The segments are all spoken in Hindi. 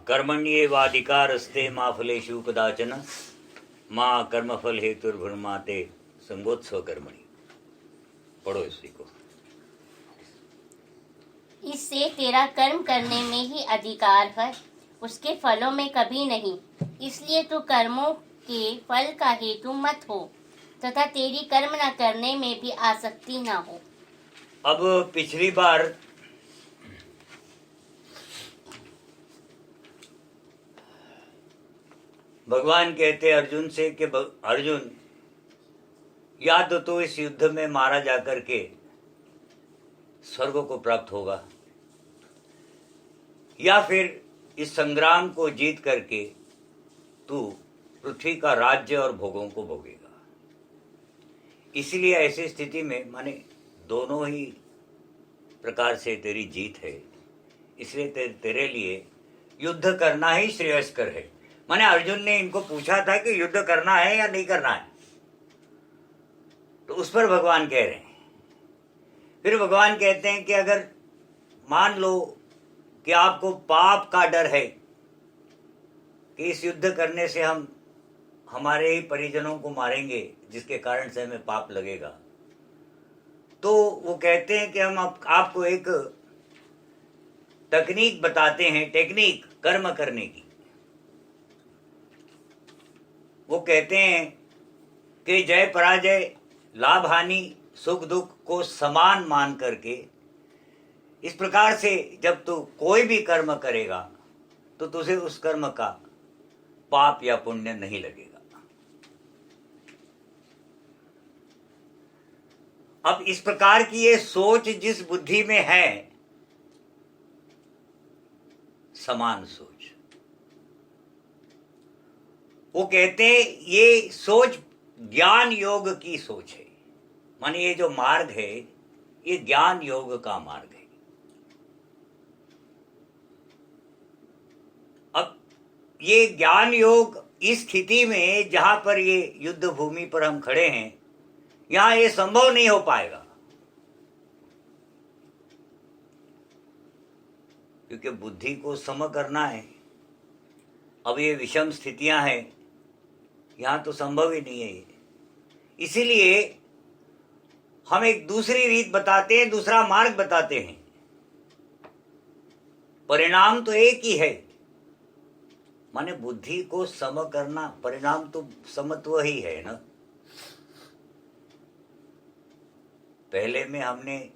कर्मण्येवाधिकारस्ते मा फलेषु कदाचन माँ कर्मफल हेतुर्भुर्माते संगोत्सव कर्मणि। पढ़ो इसी को। इससे तेरा कर्म करने में ही अधिकार है, उसके फलों में कभी नहीं। इसलिए तू कर्मों के फल का हेतु मत हो तथा तेरी कर्म न करने में भी आसक्ति न हो। अब पिछली बार भगवान कहते अर्जुन से कि अर्जुन, या तो इस युद्ध में मारा जाकर के स्वर्ग को प्राप्त होगा, या फिर इस संग्राम को जीत करके तू पृथ्वी का राज्य और भोगों को भोगेगा। इसलिए ऐसी स्थिति में माने दोनों ही प्रकार से तेरी जीत है, इसलिए तेरे लिए युद्ध करना ही श्रेयस्कर है। माने अर्जुन ने इनको पूछा था कि युद्ध करना है या नहीं करना है, तो उस पर भगवान कह रहे हैं। फिर भगवान कहते हैं कि अगर मान लो कि आपको पाप का डर है कि इस युद्ध करने से हम हमारे ही परिजनों को मारेंगे जिसके कारण से हमें पाप लगेगा, तो वो कहते हैं कि हम आपको एक तकनीक बताते हैं, टेक्निक कर्म करने की। वो कहते हैं कि जय पराजय, लाभ हानि, सुख दुख को समान मान करके इस प्रकार से जब तू कोई भी कर्म करेगा तो तुझे उस कर्म का पाप या पुण्य नहीं लगेगा। अब इस प्रकार की ये सोच जिस बुद्धि में है, समान सोच, वो कहते हैं ये सोच ज्ञान योग की सोच है। माने ये जो मार्ग है ये ज्ञान योग का मार्ग है। अब ये ज्ञान योग इस स्थिति में जहां पर ये युद्ध भूमि पर हम खड़े हैं, यहां ये संभव नहीं हो पाएगा, क्योंकि बुद्धि को सम करना है। अब ये विषम स्थितियां हैं, यहां तो संभव ही नहीं है ये। इसीलिए हम एक दूसरी रीत बताते हैं, दूसरा मार्ग बताते हैं। परिणाम तो एक ही है, माने बुद्धि को सम करना, परिणाम तो समत्व ही है ना। पहले में हमने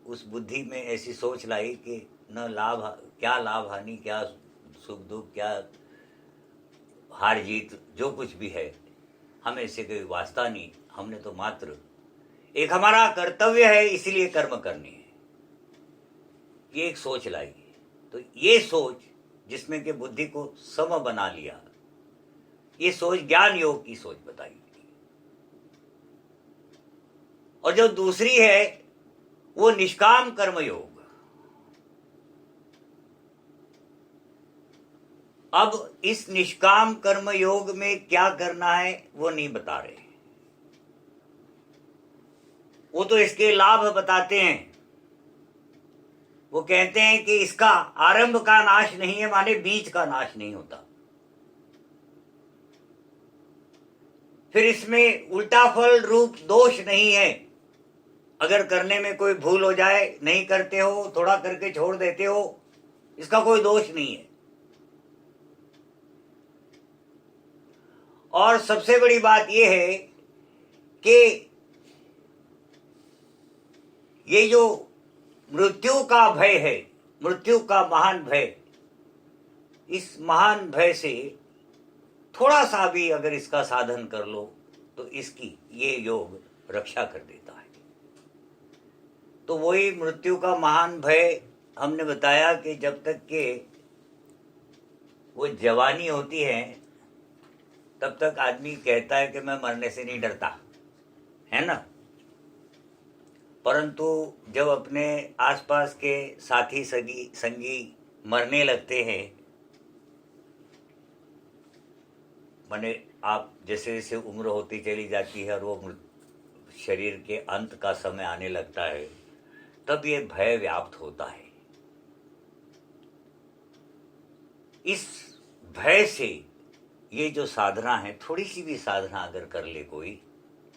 उस बुद्धि में ऐसी सोच लाई कि न लाभ, क्या लाभ हानि, क्या सुख दुख, क्या हार जीत, जो कुछ भी है हमें इससे कोई वास्ता नहीं। हमने तो मात्र एक हमारा कर्तव्य है इसलिए कर्म करनी है, ये एक सोच लाई। तो ये सोच जिसमें कि बुद्धि को सम बना लिया, ये सोच ज्ञान योग की सोच बताई। और जो दूसरी है वो निष्काम कर्म योग। अब इस निष्काम कर्म योग में क्या करना है वो नहीं बता रहे, वो तो इसके लाभ बताते हैं। वो कहते हैं कि इसका आरंभ का नाश नहीं है, माने बीज का नाश नहीं होता। फिर इसमें उल्टा फल रूप दोष नहीं है। अगर करने में कोई भूल हो जाए, नहीं करते हो, थोड़ा करके छोड़ देते हो, इसका कोई दोष नहीं है। और सबसे बड़ी बात यह है कि ये जो मृत्यु का भय है, मृत्यु का महान भय, इस महान भय से थोड़ा सा भी अगर इसका साधन कर लो तो इसकी ये योग रक्षा कर देता है। तो वही मृत्यु का महान भय हमने बताया कि जब तक के वो जवानी होती है तब तक आदमी कहता है कि मैं मरने से नहीं डरता, है ना। परंतु जब अपने आसपास के साथी संगी मरने लगते हैं, माने आप जैसे जैसे उम्र होती चली जाती है और वो शरीर के अंत का समय आने लगता है, तब ये भय व्याप्त होता है। इस भय से ये जो साधना है, थोड़ी सी भी साधना अगर कर ले कोई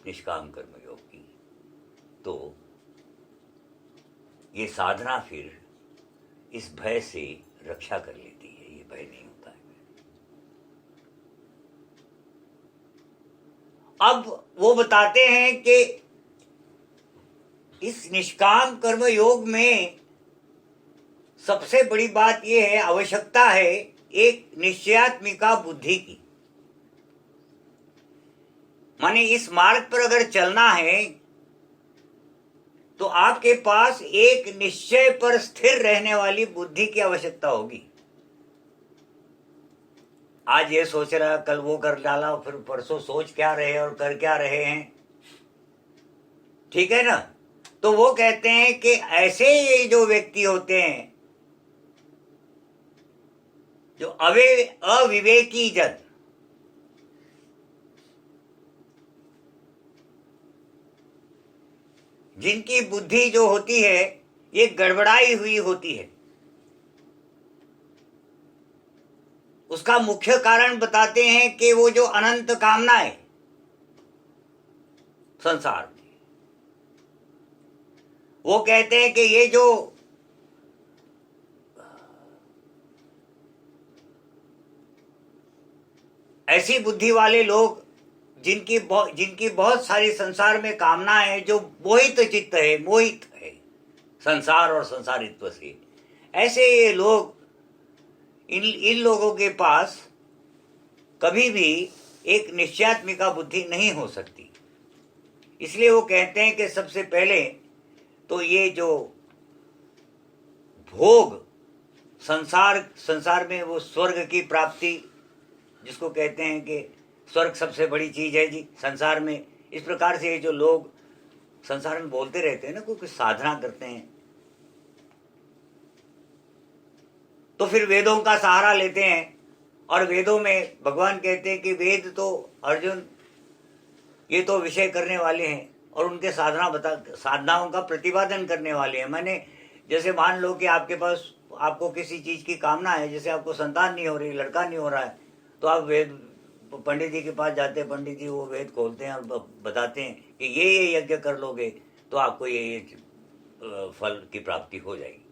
निष्काम कर्म योग की, तो ये साधना फिर इस भय से रक्षा कर लेती है, ये भय नहीं होता है। अब वो बताते हैं कि इस निष्काम कर्म योग में सबसे बड़ी बात यह है, आवश्यकता है एक निश्चयात्मिका बुद्धि की। माने इस मार्ग पर अगर चलना है तो आपके पास एक निश्चय पर स्थिर रहने वाली बुद्धि की आवश्यकता होगी। आज ये सोच रहा, कल वो कर डाला, फिर परसों सोच क्या रहे और कर क्या रहे हैं, ठीक है ना। तो वो कहते हैं कि ऐसे ये जो व्यक्ति होते हैं, जो अविवेकी जन, जिनकी बुद्धि जो होती है ये गड़बड़ाई हुई होती है, उसका मुख्य कारण बताते हैं कि वो जो अनंत कामनाएं संसार में, वो कहते हैं कि ये जो ऐसी बुद्धि वाले लोग जिनकी बहुत सारी संसार में कामनाएं हैं, जो मोहित चित्त है, मोहित है संसार और संसारित्व से, ऐसे ये लोग, इन लोगों के पास कभी भी एक निश्चयात्मिका बुद्धि नहीं हो सकती। इसलिए वो कहते हैं कि सबसे पहले तो ये जो भोग संसार में वो स्वर्ग की प्राप्ति, जिसको कहते हैं कि स्वर्ग सबसे बड़ी चीज है जी संसार में, इस प्रकार से ये जो लोग संसार में बोलते रहते हैं ना, कोई साधना करते हैं, तो फिर वेदों का सहारा लेते हैं। और वेदों में भगवान कहते हैं कि वेद तो अर्जुन ये तो विषय करने वाले हैं और उनके साधनाओं का प्रतिपादन करने वाले हैं। मैंने जैसे मान लो कि आपको किसी चीज की कामना है, जैसे आपको संतान नहीं हो रही, लड़का नहीं हो रहा है, तो आप वेद पंडित जी के पास जाते हैं, पंडित जी वो वेद खोलते हैं और बताते हैं कि ये यज्ञ कर लोगे तो आपको ये फल की प्राप्ति हो जाएगी।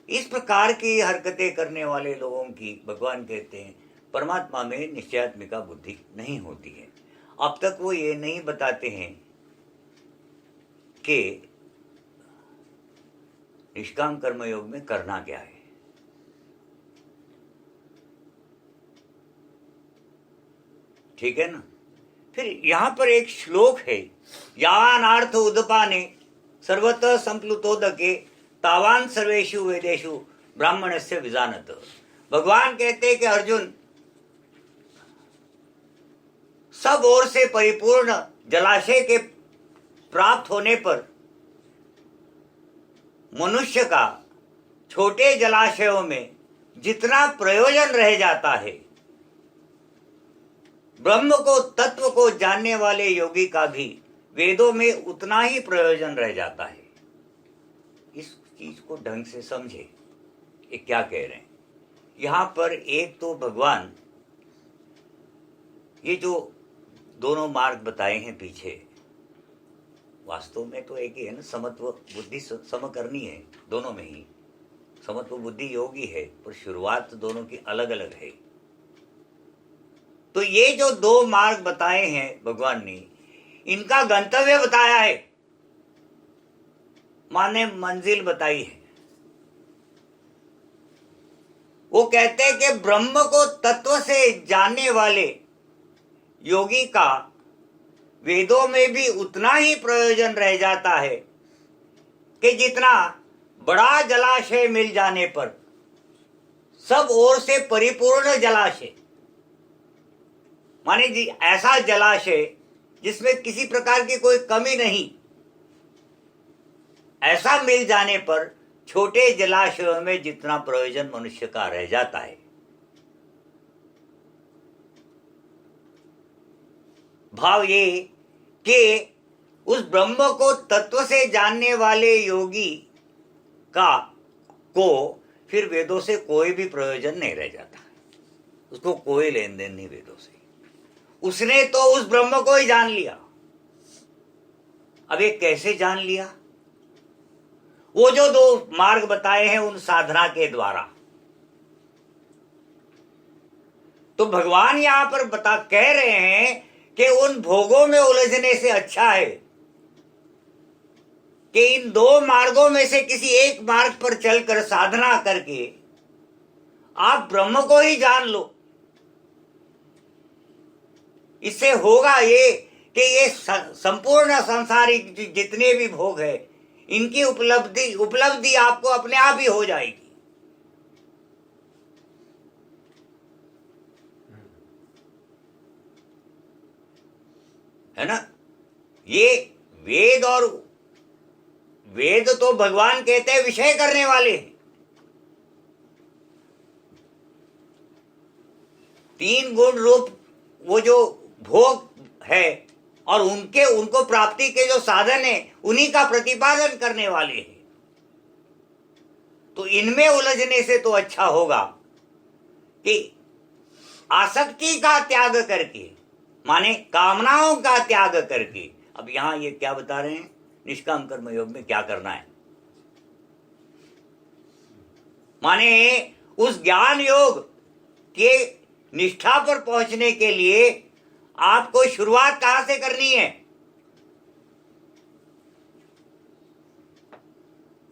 इस प्रकार की हरकतें करने वाले लोगों की भगवान कहते हैं परमात्मा में निश्चयात्मिका बुद्धि नहीं होती है। अब तक वो ये नहीं बताते हैं कि निष्काम कर्म योग में करना क्या है। ठीक है ना। फिर यहां पर एक श्लोक है, यावानार्थ उदपाने सर्वतः संप्लुतोदके तावान सर्वेषु वेदेषु ब्राह्मणस्य विजानत। भगवान कहते हैं कि अर्जुन, सब ओर से परिपूर्ण जलाशय के प्राप्त होने पर मनुष्य का छोटे जलाशयों में जितना प्रयोजन रह जाता है, ब्रह्म को, तत्व को जानने वाले योगी का भी वेदों में उतना ही प्रयोजन रह जाता है। इस चीज को ढंग से समझे, ये क्या कह रहे हैं। यहां पर एक तो भगवान ये जो दोनों मार्ग बताए हैं पीछे, वास्तव में तो एक ही है ना, समत्व बुद्धि सम करनी है, दोनों में ही समत्व बुद्धि योगी है, पर शुरुआत दोनों की अलग अलग है। तो ये जो दो मार्ग बताए हैं भगवान ने, इनका गंतव्य बताया है, माने मंजिल बताई है। वो कहते हैं कि ब्रह्म को तत्व से जानने वाले योगी का वेदों में भी उतना ही प्रयोजन रह जाता है कि जितना बड़ा जलाशय मिल जाने पर, सब ओर से परिपूर्ण जलाशय, माने जी ऐसा जलाशय जिसमें किसी प्रकार की कोई कमी नहीं, ऐसा मिल जाने पर छोटे जलाशयों में जितना प्रयोजन मनुष्य का रह जाता है। भाव ये कि उस ब्रह्म को तत्व से जानने वाले योगी को फिर वेदों से कोई भी प्रयोजन नहीं रह जाता, उसको कोई लेन देन नहीं वेदों से। उसने तो उस ब्रह्म को ही जान लिया। अब ये कैसे जान लिया? वो जो दो मार्ग बताए हैं उन साधना के द्वारा। तो भगवान यहां पर कह रहे हैं कि उन भोगों में उलझने से अच्छा है कि इन दो मार्गों में से किसी एक मार्ग पर चलकर साधना करके आप ब्रह्म को ही जान लो। इससे होगा ये कि ये संपूर्ण संसारिक जितने भी भोग है इनकी उपलब्धि आपको अपने आप ही हो जाएगी। है ना? ये वेद तो भगवान कहते हैं विषय करने वाले हैं। तीन गुण रूप वो जो भोग है और उनको प्राप्ति के जो साधन है उन्हीं का प्रतिपादन करने वाले हैं। तो इनमें उलझने से तो अच्छा होगा कि आसक्ति का त्याग करके, माने कामनाओं का त्याग करके। अब यहां ये क्या बता रहे हैं? निष्काम कर्म योग में क्या करना है, माने उस ज्ञान योग के निष्ठा पर पहुंचने के लिए आपको शुरुआत कहां से करनी है?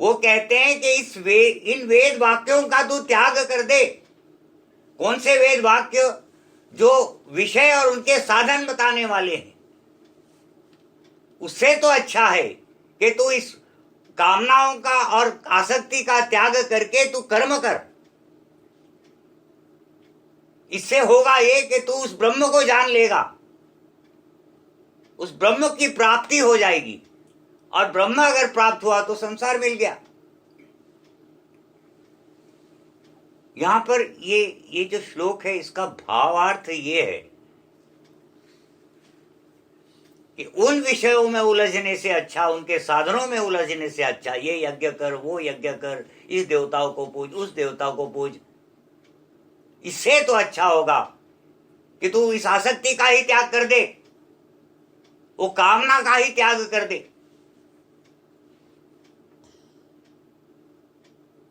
वो कहते हैं कि इन वेद वाक्यों का तू त्याग कर दे। कौन से वेद वाक्य? जो विषय और उनके साधन बताने वाले हैं। उससे तो अच्छा है कि तू इस कामनाओं का और आसक्ति का त्याग करके तू कर्म कर। इससे होगा ये कि तू उस ब्रह्म को जान लेगा, उस ब्रह्म की प्राप्ति हो जाएगी। और ब्रह्म अगर प्राप्त हुआ तो संसार मिल गया। यहां पर ये जो श्लोक है इसका भावार्थ ये है कि उन विषयों में उलझने से अच्छा, उनके साधनों में उलझने से अच्छा, ये यज्ञ कर, वो यज्ञ कर, इस देवताओं को पूज, उस देवताओं को पूज, इससे तो अच्छा होगा कि तू इस आसक्ति का ही त्याग कर दे, वो कामना का ही त्याग कर दे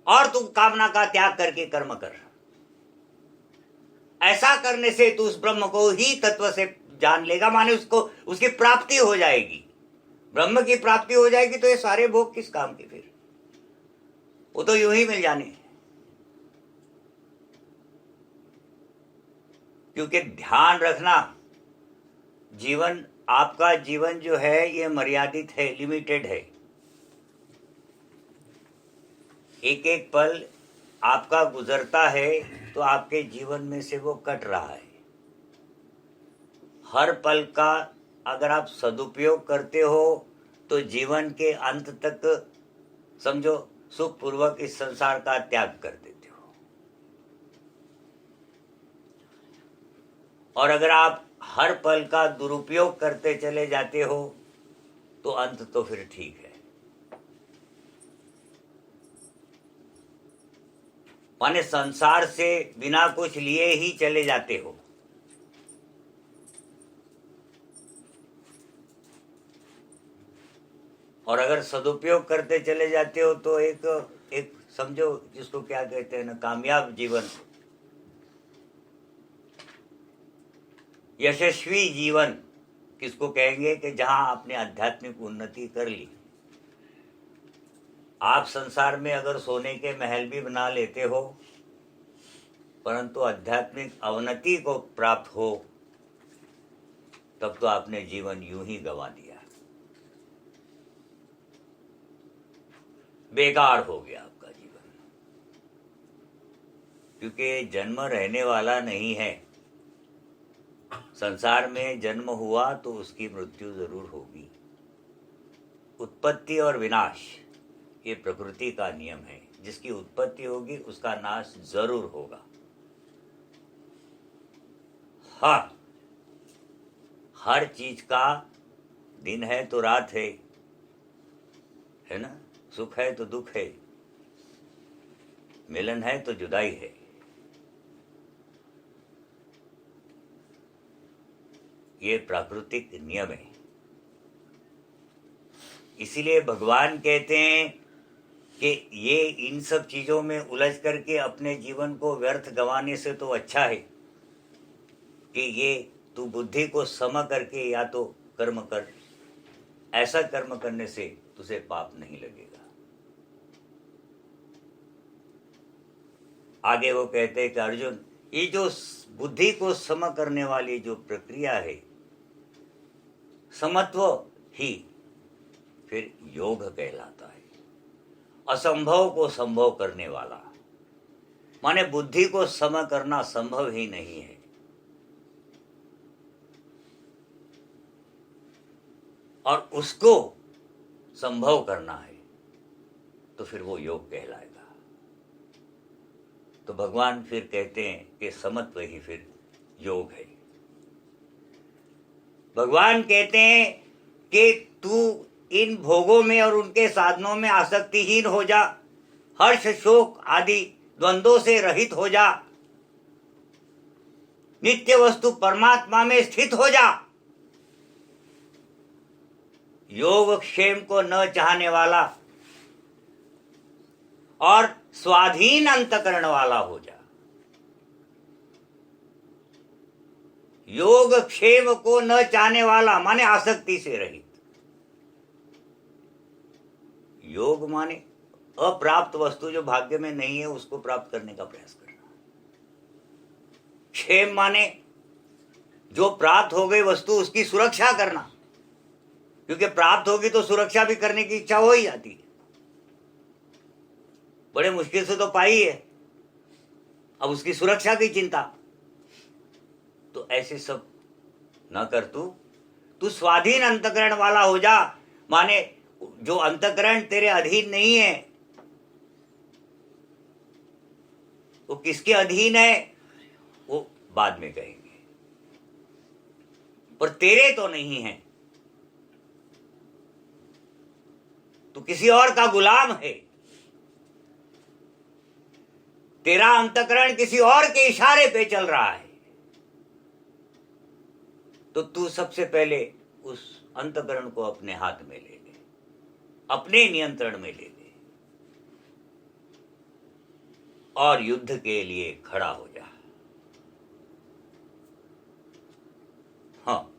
और तू कामना का त्याग करके कर्म कर। ऐसा करने से तू उस ब्रह्म को ही तत्व से जान लेगा, माने उसको उसकी प्राप्ति हो जाएगी। ब्रह्म की प्राप्ति हो जाएगी तो ये सारे भोग किस काम के फिर? वो तो यूं ही मिल जाने। क्योंकि ध्यान रखना, जीवन, आपका जीवन जो है ये मर्यादित है, लिमिटेड है। एक एक पल आपका गुजरता है तो आपके जीवन में से वो कट रहा है। हर पल का अगर आप सदुपयोग करते हो तो जीवन के अंत तक समझो सुखपूर्वक इस संसार का त्याग कर देते हो। और अगर आप हर पल का दुरुपयोग करते चले जाते हो तो अंत तो फिर ठीक है। माने संसार से बिना कुछ लिए ही चले जाते हो। और अगर सदुपयोग करते चले जाते हो तो एक समझो जिसको क्या कहते हैं ना, कामयाब जीवन, यशस्वी जीवन किसको कहेंगे कि जहां आपने आध्यात्मिक उन्नति कर ली। आप संसार में अगर सोने के महल भी बना लेते हो परंतु आध्यात्मिक अवनति को प्राप्त हो तब तो आपने जीवन यूं ही गंवा दिया, बेकार हो गया आपका जीवन। क्योंकि जन्म रहने वाला नहीं है। संसार में जन्म हुआ तो उसकी मृत्यु जरूर होगी। उत्पत्ति और विनाश ये प्रकृति का नियम है। जिसकी उत्पत्ति होगी उसका नाश जरूर होगा। हाँ, हर चीज का दिन है तो रात है ना? सुख है तो दुख है। मिलन है तो जुदाई है। ये प्राकृतिक नियम है। इसीलिए भगवान कहते हैं कि ये इन सब चीजों में उलझ करके अपने जीवन को व्यर्थ गंवाने से तो अच्छा है कि ये तू बुद्धि को सम करके या तो कर्म कर। ऐसा कर्म करने से तुझे पाप नहीं लगेगा। आगे वो कहते हैं कि अर्जुन, ये जो बुद्धि को सम करने वाली जो प्रक्रिया है, समत्व ही फिर योग कहलाता है। असंभव को संभव करने वाला, माने बुद्धि को सम करना संभव ही नहीं है। और उसको संभव करना है तो फिर वो योग कहलाएगा। तो भगवान फिर कहते हैं कि समत्व ही फिर योग है। भगवान कहते हैं कि तू इन भोगों में और उनके साधनों में आसक्तिहीन हो जा, हर्ष शोक आदि द्वंद्वों से रहित हो जा, नित्य वस्तु परमात्मा में स्थित हो जा। योग क्षेम को न चाहने वाला और स्वाधीन अंतकरण वाला हो जा। योग क्षेम को न चाहने वाला माने आसक्ति से रहित। योग माने अप्राप्त वस्तु जो भाग्य में नहीं है उसको प्राप्त करने का प्रयास करना। क्षेम माने जो प्राप्त हो गई वस्तु उसकी सुरक्षा करना, क्योंकि प्राप्त होगी तो सुरक्षा भी करने की इच्छा हो ही जाती है। बड़े मुश्किल से तो पाई है, अब उसकी सुरक्षा की चिंता। तो ऐसे सब न कर। तू स्वाधीन अंतकरण वाला हो जा, माने जो अंतकरण तेरे अधीन नहीं है वो किसके अधीन है वो बाद में कहेंगे, पर तेरे तो नहीं है। तू किसी और का गुलाम है। तेरा अंतकरण किसी और के इशारे पे चल रहा है। तो तू सबसे पहले उस अंतकरण को अपने हाथ में ले ले, अपने नियंत्रण में ले ले और युद्ध के लिए खड़ा हो जा। हाँ,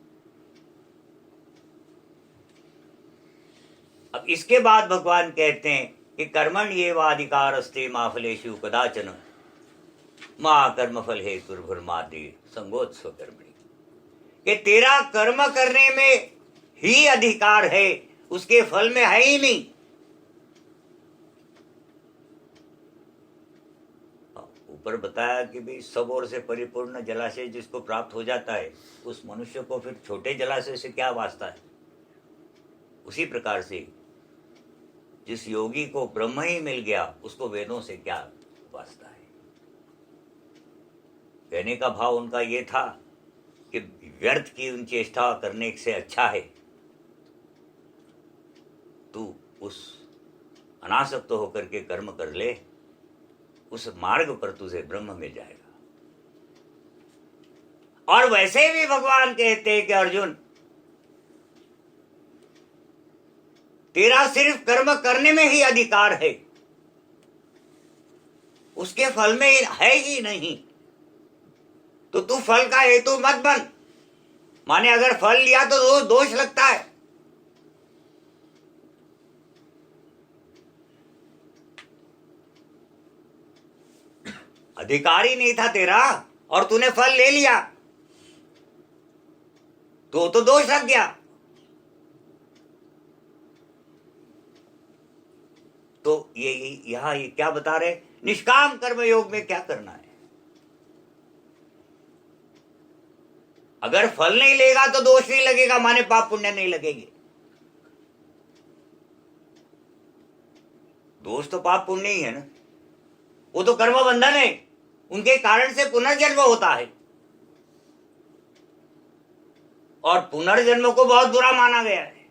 अब इसके बाद भगवान कहते हैं कि कर्मण्येवाधिकारस्ते मा फलेषु कदाचन मा कर्मफल हेतुर्भुर्मादि संगोत्स्व कर्मणि, कि तेरा कर्म करने में ही अधिकार है, उसके फल में है ही नहीं। ऊपर बताया कि भाई सब ओर से परिपूर्ण जलाशय जिसको प्राप्त हो जाता है उस मनुष्य को फिर छोटे जलाशय से क्या वास्ता है। उसी प्रकार से जिस योगी को ब्रह्म ही मिल गया उसको वेदों से क्या वास्ता है। कहने का भाव उनका ये था कि व्यर्थ की उन चेष्टा करने से अच्छा है तू उस अनासक्त होकर के कर्म कर ले, उस मार्ग पर तुझे ब्रह्म मिल जाएगा। और वैसे भी भगवान कहते हैं कि अर्जुन, तेरा सिर्फ कर्म करने में ही अधिकार है, उसके फल में है ही नहीं। तो तू फल का हेतु मत बन, माने अगर फल लिया तो दोष लगता है। अधिकार ही नहीं था तेरा और तूने फल ले लिया तो दोष लग गया। तो ये यहां ये क्या बता रहे, निष्काम कर्म योग में क्या करना है। अगर फल नहीं लेगा तो दोष नहीं लगेगा, माने पाप पुण्य नहीं लगेंगे। दोष तो पाप पुण्य ही है ना, वो तो कर्म बंधन है, उनके कारण से पुनर्जन्म होता है। और पुनर्जन्म को बहुत बुरा माना गया है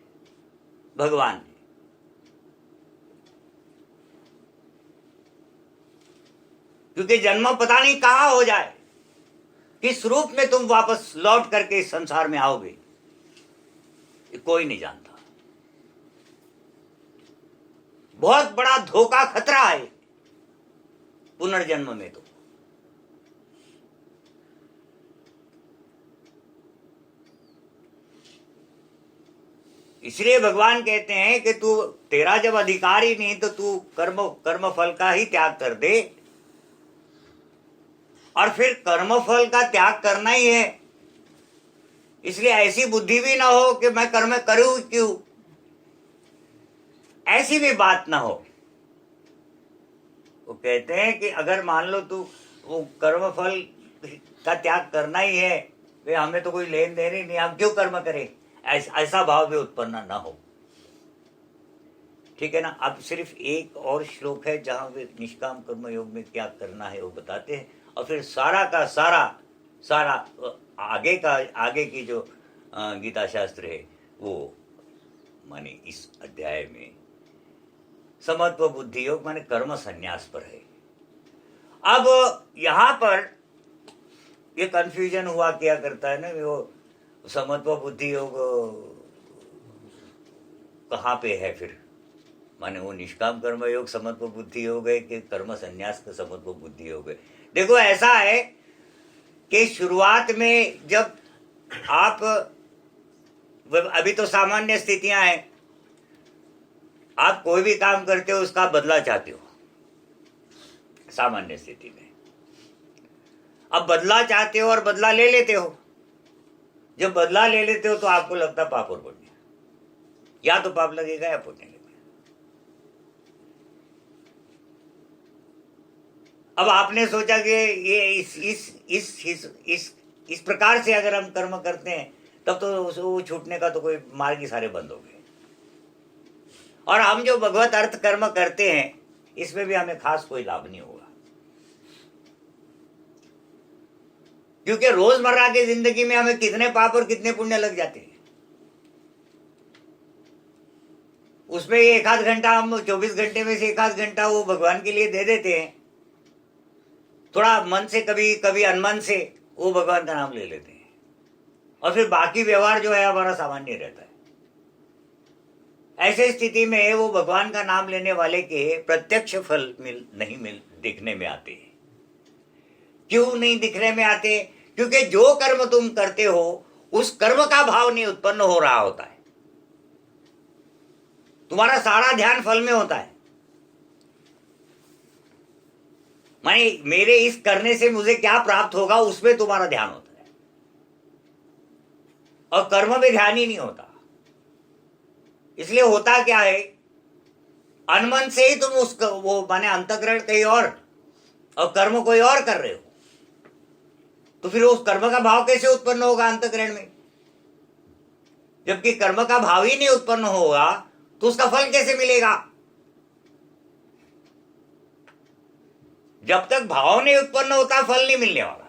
भगवान ने। क्योंकि जन्म पता नहीं कहां हो जाए, किस रूप में तुम वापस लौट करके इस संसार में आओगे, ये कोई नहीं जानता। बहुत बड़ा धोखा, खतरा है पुनर्जन्म में। तो इसलिए भगवान कहते हैं कि तू, तेरा जब अधिकार ही नहीं तो तू कर्म फल का ही त्याग कर दे। और फिर कर्म फल का त्याग करना ही है, इसलिए ऐसी बुद्धि भी ना हो कि मैं कर्म करूं क्यों, ऐसी भी बात ना हो। वो कहते हैं कि अगर मान लो तू वो कर्म फल का त्याग करना ही है, वे हमें तो कोई लेन देन ही नहीं, हम क्यों कर्म करें, ऐसा भाव भी उत्पन्न ना हो। ठीक है ना। अब सिर्फ एक और श्लोक है जहां वे निष्काम कर्म योग में क्या करना है वो बताते हैं, और फिर सारा का सारा आगे की जो गीता शास्त्र है वो माने इस अध्याय में समत्व बुद्धि योग माने कर्म संन्यास पर है। अब यहां पर ये कंफ्यूजन हुआ क्या करता है ना, वो समत्व बुद्धि योग कहाँ पे है फिर, माने वो निष्काम कर्म योग समत्व बुद्धि योग है कि कर्म संन्यास का समत्व बुद्धि योग है। देखो ऐसा है कि शुरुआत में जब आप, अभी तो सामान्य स्थितियां हैं, आप कोई भी काम करते हो उसका बदला चाहते हो सामान्य स्थिति में। अब बदला चाहते हो और बदला ले लेते हो। जब बदला ले लेते हो तो आपको लगता पाप और पुण्य, या तो पाप लगेगा या पुण्य लगेगा। अब आपने सोचा कि ये इस प्रकार से अगर हम कर्म करते हैं तब तो वो छूटने का तो कोई मार्ग ही सारे बंद हो गए। और हम जो भगवत अर्थ कर्म करते हैं इसमें भी हमें खास कोई लाभ नहीं होगा, क्योंकि रोजमर्रा की जिंदगी में हमें कितने पाप और कितने पुण्य लग जाते हैं। उसमें एक आध घंटा, हम 24 घंटे में से एक आध घंटा वो भगवान के लिए दे देते हैं, थोड़ा मन से कभी कभी अनमन से वो भगवान का नाम ले लेते हैं, और फिर बाकी व्यवहार जो है हमारा सामान्य रहता है। ऐसे स्थिति में वो भगवान का नाम लेने वाले के प्रत्यक्ष फल नहीं दिखने में आते हैं। क्यों नहीं दिखने में आते? क्योंकि जो कर्म तुम करते हो उस कर्म का भाव नहीं उत्पन्न हो रहा होता है, तुम्हारा सारा ध्यान फल में होता है। माने मेरे इस करने से मुझे क्या प्राप्त होगा उसमें तुम्हारा ध्यान होता है, और कर्म में ध्यान ही नहीं होता। इसलिए होता क्या है, अनमन से ही तुम उसका वो माने अंतःकरण कहीं और कर्म कोई और कर रहे हो, तो फिर उस कर्म का भाव कैसे उत्पन्न होगा अंतःकरण में? जबकि कर्म का भाव ही नहीं उत्पन्न होगा तो उसका फल कैसे मिलेगा? जब तक भाव नहीं उत्पन्न होता फल नहीं मिलने वाला।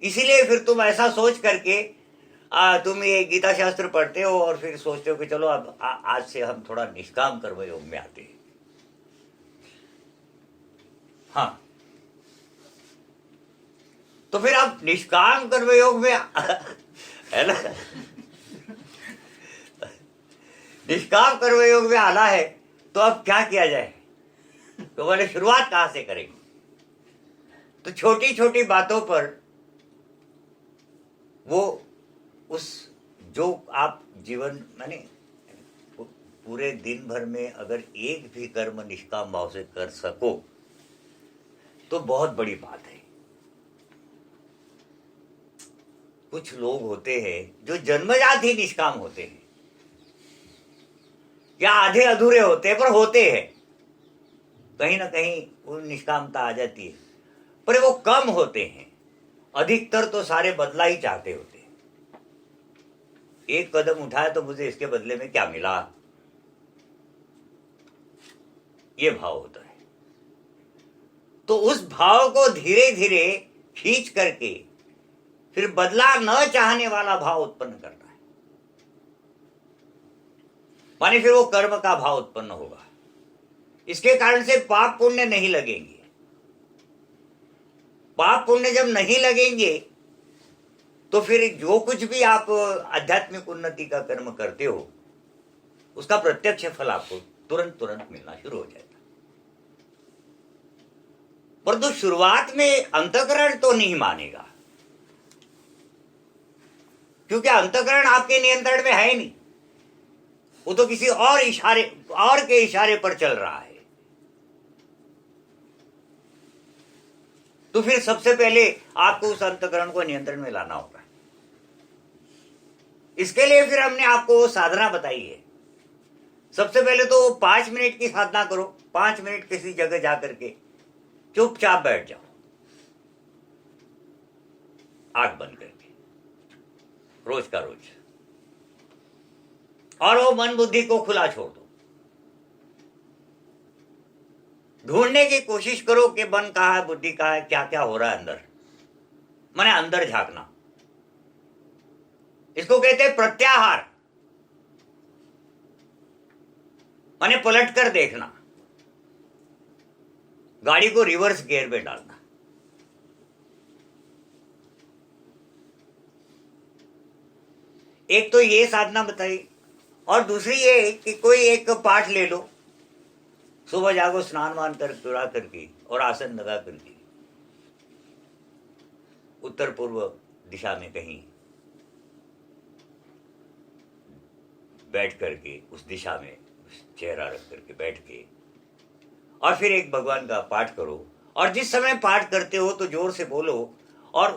इसीलिए फिर तुम ऐसा सोच करके तुम ये गीता शास्त्र पढ़ते हो और फिर सोचते हो कि चलो अब आज से हम थोड़ा निष्काम कर्म योग में आते हैं। हाँ, तो फिर अब निष्काम कर्म योग में है ना, निष्काम कर्म योग में आना है तो अब क्या किया जाए? तो बोले शुरुआत कहां से करेंगे? तो छोटी छोटी बातों पर वो उस जो आप जीवन माने पूरे दिन भर में अगर एक भी कर्म निष्काम भाव से कर सको तो बहुत बड़ी बात है। कुछ लोग होते हैं जो जन्मजात ही निष्काम होते हैं, या आधे अधूरे होते हैं पर होते हैं, कहीं ना कहीं वो निष्कामता आ जाती है, पर वो कम होते हैं। अधिकतर तो सारे बदला ही चाहते होते हैं। एक कदम उठाया तो मुझे इसके बदले में क्या मिला, ये भाव होता है। तो उस भाव को धीरे धीरे खींच करके फिर बदला न चाहने वाला भाव उत्पन्न करना है। माने फिर वो कर्म का भाव उत्पन्न होगा। इसके कारण से पाप पुण्य नहीं लगेंगे। पाप पुण्य जब नहीं लगेंगे तो फिर जो कुछ भी आप आध्यात्मिक उन्नति का कर्म करते हो उसका प्रत्यक्ष फल आपको तुरंत तुरंत मिलना शुरू हो जाएगा। परंतु शुरुआत में अंतःकरण तो नहीं मानेगा, क्योंकि अंतःकरण आपके नियंत्रण में है नहीं, वो तो किसी और के इशारे पर चल रहा है। तो फिर सबसे पहले आपको उस अंतःकरण को नियंत्रण में लाना होगा। इसके लिए फिर हमने आपको साधना बताई है। सबसे पहले तो 5 मिनट की साधना करो। 5 मिनट किसी जगह जाकर के चुपचाप बैठ जाओ, आंख बंद करके, रोज का रोज, और वो मन बुद्धि को खुला छोड़ दो। ढूंढने की कोशिश करो कि मन कहाँ है, बुद्धि कहाँ है, क्या क्या हो रहा है अंदर। माने अंदर झांकना, इसको कहते हैं प्रत्याहार। माने पलट कर देखना, गाड़ी को रिवर्स गियर में डालना। एक तो ये साधना बताई, और दूसरी ये कि कोई एक पाठ ले लो। सुबह जागो, स्नान वान कर चुरा करके और आसन लगा करके उत्तर पूर्व दिशा में कहीं बैठ करके, उस दिशा में चेहरा रख करके बैठ के, और फिर एक भगवान का पाठ करो। और जिस समय पाठ करते हो तो जोर से बोलो, और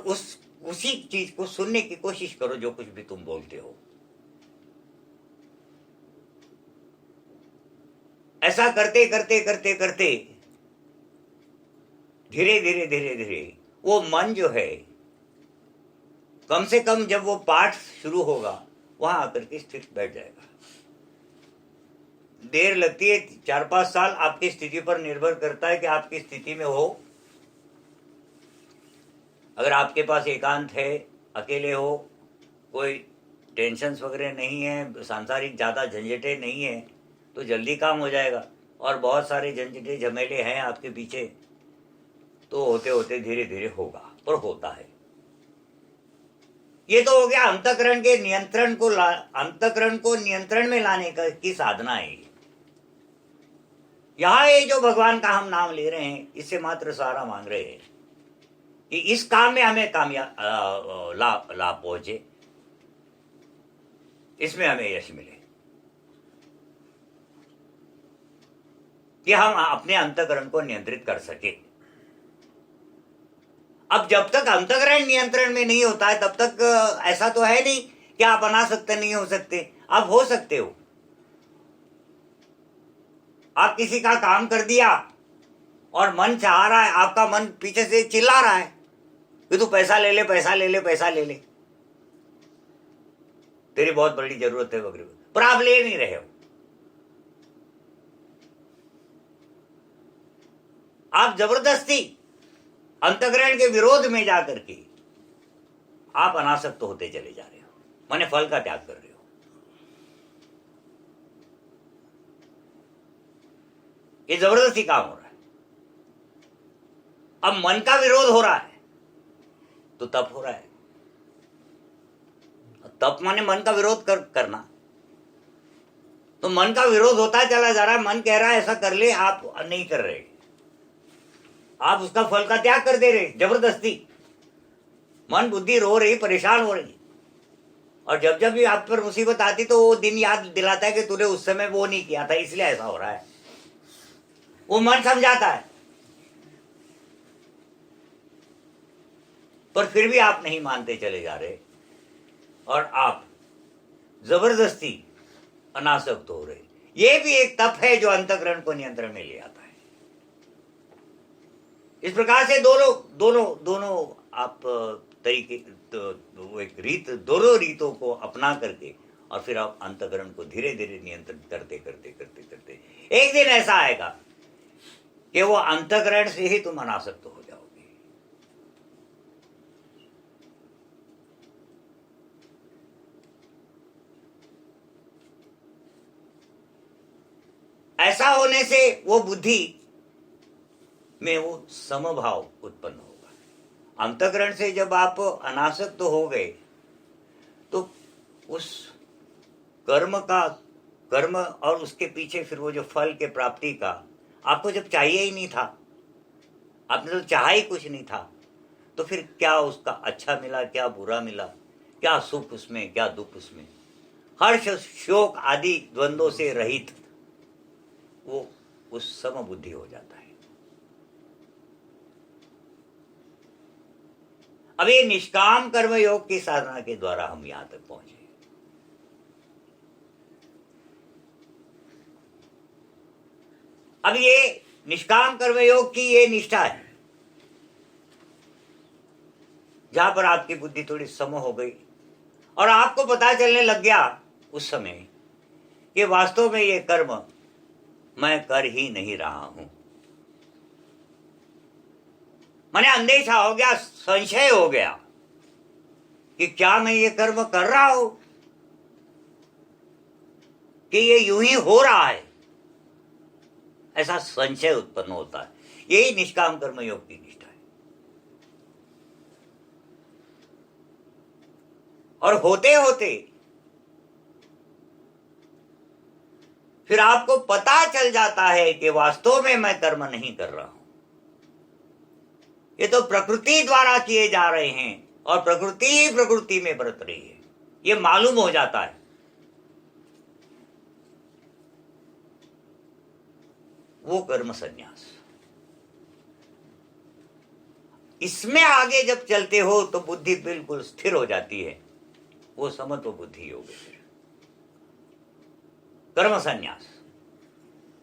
उसी चीज को सुनने की कोशिश करो जो कुछ भी तुम बोलते हो। ऐसा करते करते करते करते धीरे धीरे धीरे धीरे वो मन जो है, कम से कम जब वो पाठ शुरू होगा वहां आकर के स्थिर बैठ जाएगा। देर लगती है, 4-5 साल आपकी स्थिति पर निर्भर करता है कि आपकी स्थिति में हो। अगर आपके पास एकांत है, अकेले हो, कोई टेंशन्स वगैरह नहीं है, सांसारिक ज्यादा झंझटें नहीं है, तो जल्दी काम हो जाएगा। और बहुत सारे झंझटें झमेले हैं आपके पीछे, तो होते होते धीरे धीरे होगा, पर होता है। ये तो हो गया अंतःकरण के नियंत्रण को अंतःकरण को नियंत्रण में लाने की साधना है। यहां ये जो भगवान का हम नाम ले रहे हैं, इससे मात्र सहारा मांग रहे हैं कि इस काम में हमें कामयाब लाभ पहुंचे, इसमें हमें यश मिले, कि हम अपने अंतःकरण को नियंत्रित कर सके। अब जब तक अंतःकरण नियंत्रण में नहीं होता है तब तक ऐसा तो है नहीं कि आप अनासक्त नहीं हो सकते। आप हो सकते हो। आप किसी का काम कर दिया और मन चाह रहा है, आपका मन पीछे से चिल्ला रहा है कि तू पैसा ले ले, पैसा ले ले, पैसा ले ले, तेरी बहुत बड़ी जरूरत है वगैरह, पर आप ले नहीं रहे हो। आप जबरदस्ती अंतःकरण के विरोध में जाकर के आप अनासक्त होते चले जा रहे हो, माने फल का त्याग कर रहे हो। ये जबरदस्ती काम हो रहा है। अब मन का विरोध हो रहा है तो तप हो रहा है। तप माने मन का विरोध करना। तो मन का विरोध होता चला जा रहा है, मन कह रहा है ऐसा कर ले, आप नहीं कर रहे, आप उसका फल का त्याग कर दे रहे जबरदस्ती। मन बुद्धि रो रही, परेशान हो रही, और जब जब भी आप पर मुसीबत आती तो वो दिन याद दिलाता है कि तूने उस समय वो नहीं किया था, इसलिए ऐसा हो रहा है। वो मन समझाता है, पर फिर भी आप नहीं मानते चले जा रहे, और आप जबरदस्ती अनासक्त हो रहे। ये भी एक तप है जो अंतःकरण को नियंत्रण में ले आता है। इस प्रकार से दोनों आप तरीके, तो एक रीत, दोनों रीतों को अपना करके, और फिर आप अंतःकरण को धीरे धीरे नियंत्रित करते करते करते करते एक दिन ऐसा आएगा कि वो अंतःकरण से ही तुम अनासक्त हो जाओगे। ऐसा होने से वो बुद्धि में वो समभाव उत्पन्न होगा। अंतःकरण से जब आप अनासक्त तो हो गए तो उस कर्म और उसके पीछे फिर वो जो फल के प्राप्ति का आपको जब चाहिए ही नहीं था, आपने तो चाहा ही कुछ नहीं था, तो फिर क्या उसका अच्छा मिला, क्या बुरा मिला, क्या सुख उसमें, क्या दुख उसमें, हर्ष शोक आदि द्वंद्वों से रहित वो उस समबुद्धि हो जाता है। अब ये निष्काम कर्म योग की साधना के द्वारा हम यहां तक पहुंचे। अब ये निष्काम कर्म योग की ये निष्ठा है जहां पर आपकी बुद्धि थोड़ी सम हो गई और आपको पता चलने लग गया उस समय कि वास्तव में ये कर्म मैं कर ही नहीं रहा हूं। मैंने अंदेशा हो गया, संशय हो गया कि क्या मैं ये कर्म कर रहा हूं कि ये यूं ही हो रहा है, ऐसा संशय उत्पन्न होता है। यही निष्काम कर्म योग की निष्ठा है। और होते होते फिर आपको पता चल जाता है कि वास्तव में मैं कर्म नहीं कर रहा हूं, ये तो प्रकृति द्वारा किए जा रहे हैं और प्रकृति ही प्रकृति में बरत रही है, ये मालूम हो जाता है। वो कर्म संन्यास। इसमें आगे जब चलते हो तो बुद्धि बिल्कुल स्थिर हो जाती है, वो समत्व बुद्धि योग है, कर्म संन्यास।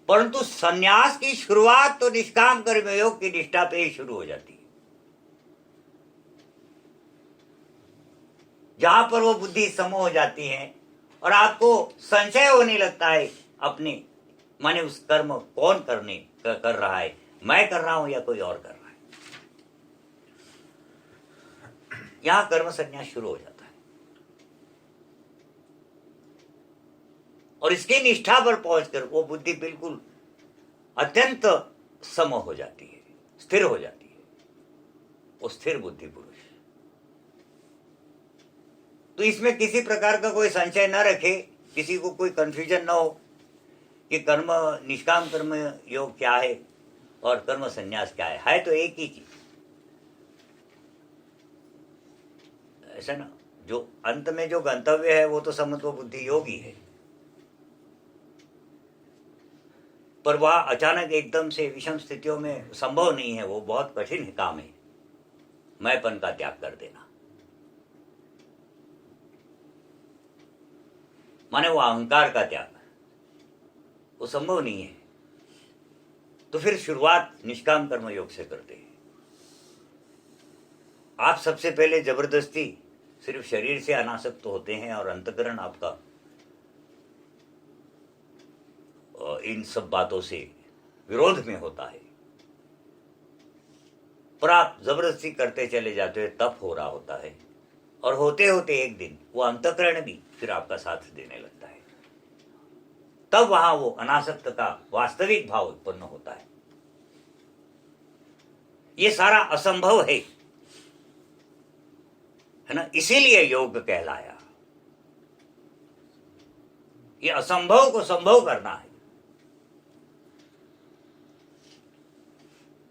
परंतु संन्यास की शुरुआत तो निष्काम कर्म योग की निष्ठा पे ही शुरू हो जाती है, जहां पर वो बुद्धि सम हो जाती है और आपको संशय होने लगता है अपने माने उस कर्म कौन कर रहा है, मैं कर रहा हूं या कोई और कर रहा है। यहां कर्म संन्यास शुरू हो जाता है और इसकी निष्ठा पर पहुंचकर वो बुद्धि बिल्कुल अत्यंत सम हो जाती है, स्थिर हो जाती है, वो स्थिर बुद्धि पुरुष। तो इसमें किसी प्रकार का कोई संशय न रखे, किसी को कोई कंफ्यूजन न हो कि कर्म निष्काम कर्म योग क्या है और कर्म संन्यास क्या है तो एक ही चीज। ऐसा ना, जो अंत में जो गंतव्य है वो तो समत्व बुद्धि योग ही है, पर वह अचानक एकदम से विषम स्थितियों में संभव नहीं है, वो बहुत कठिन काम है। मैंपन का त्याग कर देना माने वो अहंकार का त्याग, वो संभव नहीं है। तो फिर शुरुआत निष्काम कर्म योग से करते हैं। आप सबसे पहले जबरदस्ती सिर्फ शरीर से अनासक्त होते हैं और अंतःकरण आपका इन सब बातों से विरोध में होता है, पर आप जबरदस्ती करते चले जाते हो, तप हो रहा होता है और होते होते एक दिन वो अंतःकरण भी फिर आपका साथ देने लगता है। तब वहां वो अनासक्त का वास्तविक भाव उत्पन्न होता है। ये सारा असंभव है ना, इसीलिए योग कहलाया। ये असंभव को संभव करना है।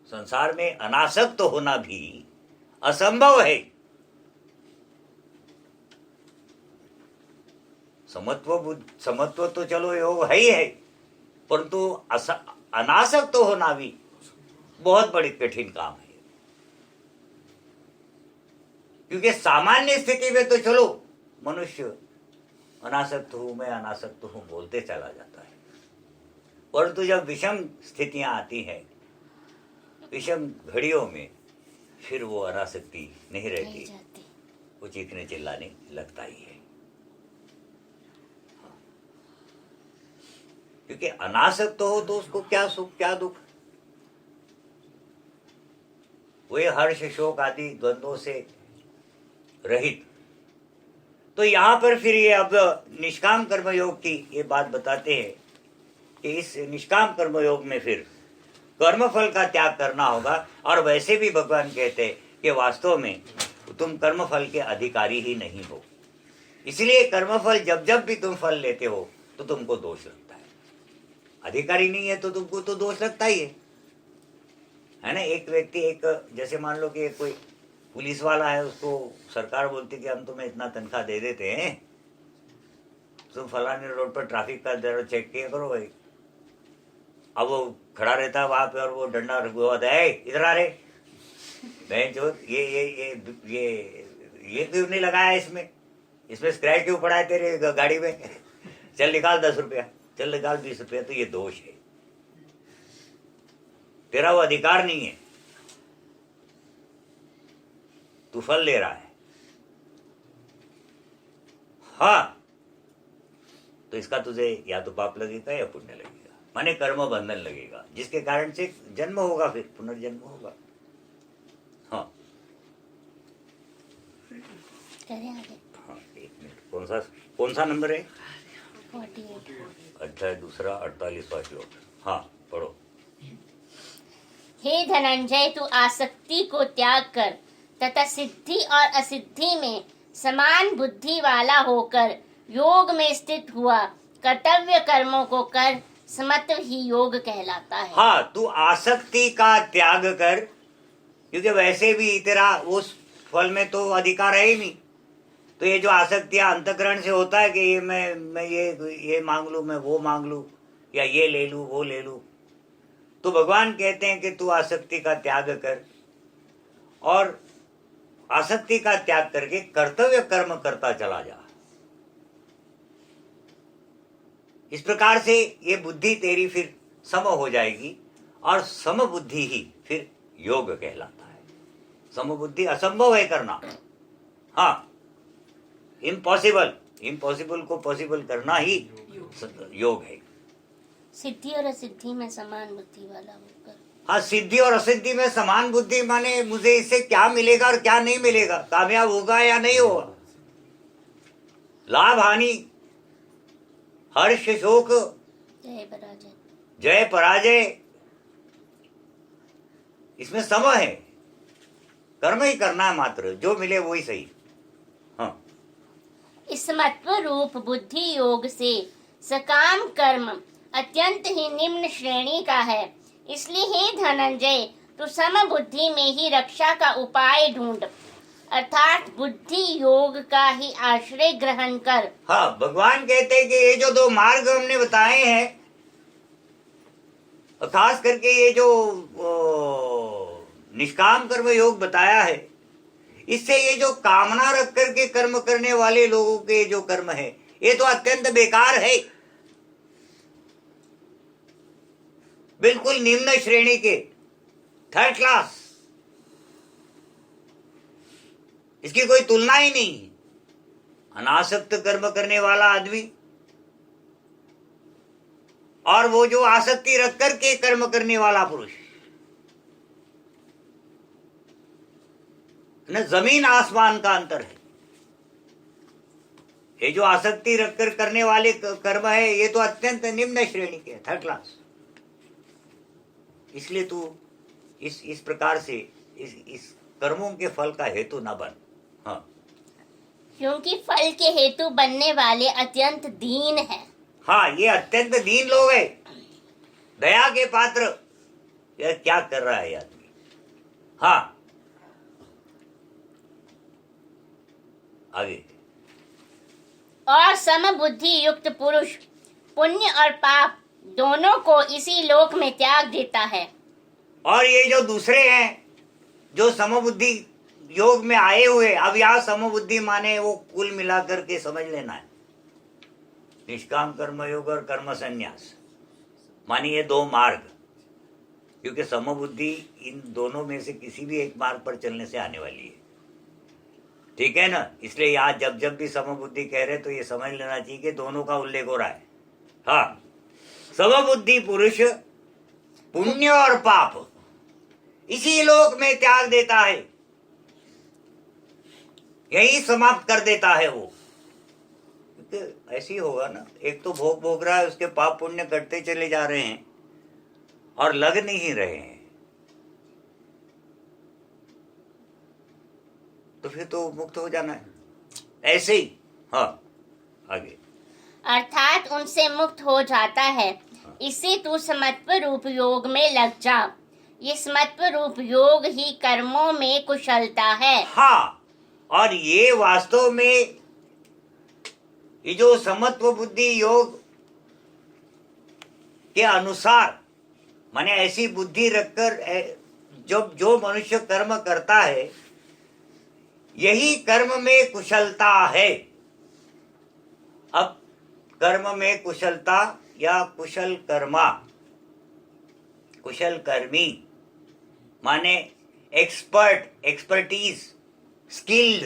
संसार में अनासक्त होना भी असंभव है। समत्व तो चलो योग है ही है, परंतु अनासक्त होना भी बहुत बड़ी कठिन काम है। क्योंकि सामान्य स्थिति में तो चलो मनुष्य अनासक्त हूं, मैं अनासक्त हूं बोलते चला जाता है, परंतु जब विषम स्थितियां आती हैं, विषम घड़ियों में, फिर वो अनासक्ति नहीं रहती, वो चीखने चिल्लाने लगता ही है। क्योंकि अनासक्त हो तो उसको क्या सुख क्या दुख, वे हर्ष शोक आदि द्वंद्वों से रहित। तो यहां पर फिर ये अब निष्काम कर्म योग की ये बात बताते हैं कि इस निष्काम कर्मयोग में फिर कर्मफल का त्याग करना होगा। और वैसे भी भगवान कहते हैं कि वास्तव में तुम कर्मफल के अधिकारी ही नहीं हो, इसलिए कर्मफल जब जब भी तुम फल लेते हो तो तुमको दोष लगता है। अधिकारी नहीं है तो तुमको तो दोष लगता ही है ना। एक व्यक्ति, एक जैसे मान लो कि कोई पुलिस वाला है, उसको सरकार बोलती कि हम तुम्हें इतना तनख्वाह दे देते हैं, तुम फलाने रोड पर ट्रैफिक का जरा चेक किया करो भाई। अब वो खड़ा रहता है वहां पे और वो डंडा रखा होता है, इधर आ रे बहन जो ये क्यों नहीं लगाया इसमें स्क्रैच क्यों पड़ा है तेरे गाड़ी में चल निकाल 10 रुपया, चल निकाल 20 रुपया। तो ये दोष है, तेरा वो अधिकार नहीं है, तू फल ले रहा है। हाँ, तो इसका तुझे या तो पाप लगेगा या पुण्य लगेगा, माने कर्म बंधन लगेगा, जिसके कारण से जन्म होगा, फिर पुनर्जन्म होगा। हाँ करें आगे। हाँ, एक मिनट, कौन सा नंबर है? 48। अध्याय दूसरा 48वां श्लोक। हाँ पढ़ो। हे धनंजय, तू आसक्ति को त्याग कर तथा सिद्धि और असिद्धि में समान बुद्धि वाला होकर योग में स्थित हुआ कर्तव्य कर्मों को कर, समत्व ही योग कहलाता है। हाँ, तू आसक्ति का त्याग कर, क्योंकि वैसे भी तेरा उस फल में तो अधिकार है ही नहीं। तो ये जो आसक्तियां अंतःकरण से होता है कि ये मैं ये मांग लूं, मैं वो मांग लूं, या ये ले लूं वो ले लूं, तो भगवान कहते हैं कि तू आसक्ति का त्याग कर और आसक्ति का त्याग करके कर्तव्य कर्म करता चला जा। इस प्रकार से ये बुद्धि तेरी फिर सम हो जाएगी, और सम बुद्धि ही फिर योग कहलाता है। सम बुद्धि असंभव है करना, हाँ, इम्पॉसिबल को पॉसिबल करना ही योग है। सिद्धि और असिद्धि में समान बुद्धि वाला होकर। हाँ, सिद्धि और असिद्धि में समान बुद्धि माने मुझे इससे क्या मिलेगा और क्या नहीं मिलेगा, कामयाब होगा या नहीं होगा, लाभ हानि, हर्ष शोक, जय पराजय, इसमें सम है। कर्म ही करना है मात्र, जो मिले वही सही। हाँ, इस महत्व रूप बुद्धि योग से सकाम कर्म अत्यंत ही निम्न श्रेणी का है। इसलिए हे धनंजय, तू सम बुद्धि में ही रक्षा का उपाय ढूंढ, अर्थात बुद्धि योग का ही आश्रय ग्रहण कर। हाँ, भगवान कहते हैं कि ये जो 2 मार्ग हमने बताए हैं, खास करके ये जो निष्काम कर्म योग बताया है, इससे ये जो कामना रख करके कर्म करने वाले लोगों के जो कर्म है, ये तो अत्यंत बेकार है, बिल्कुल निम्न श्रेणी के, 3rd क्लास, इसकी कोई तुलना ही नहीं। अनासक्त कर्म करने वाला आदमी और वो जो आसक्ति रख करके कर्म करने वाला पुरुष, न जमीन आसमान का अंतर है। ये जो आसक्ति रखकर करने वाले कर्म है, ये तो अत्यंत निम्न श्रेणी के, 3rd क्लास। इसलिए तू इस प्रकार से इस कर्मों के फल का हेतु न बन। हाँ, क्योंकि फल के हेतु बनने वाले अत्यंत दीन हैं। हाँ, ये अत्यंत दीन लोग हैं, दया के पात्र। यार क्या कर रहा है आदमी। हाँ, आगे। और सम बुद्धि युक्त पुरुष पुण्य और पाप दोनों को इसी लोक में त्याग देता है। और ये जो दूसरे हैं जो समबुद्धि योग में आए हुए, अब यहाँ समबुद्धि माने वो कुल मिलाकर के समझ लेना है, निष्काम कर्म योग और कर्म संन्यास माने ये 2 मार्ग, क्योंकि समबुद्धि इन दोनों में से किसी भी एक मार्ग पर चलने से आने वाली है, ठीक है ना। इसलिए यहाँ जब भी समबुद्धि कह रहे तो ये समझ लेना चाहिए कि दोनों का उल्लेख हो रहा है। हाँ, समबुद्धि पुरुष पुण्य और पाप इसी लोक में त्याग देता है, यही समाप्त कर देता है वो। क्योंकि ऐसे ही होगा ना, एक तो भोग भोग रहा है, उसके पाप पुण्य कटते चले जा रहे हैं और लग नहीं रहे हैं, तो फिर तो मुक्त हो जाना है ऐसे ही। हाँ, आगे। अर्थात उनसे मुक्त हो जाता है। इससे तू समत्व रूप योग में लग जा। ये समत्व रूप योग ही कर्मों में कुशलता है। हाँ, और ये वास्तव में ये जो समत्व बुद्धि योग के अनुसार, माने ऐसी बुद्धि रखकर जब जो मनुष्य कर्म करता है, यही कर्म में कुशलता है। अब कर्म में कुशलता या कुशल कर्मा, कुशल कर्मी माने एक्सपर्ट, एक्सपर्टीज, स्किल्ड,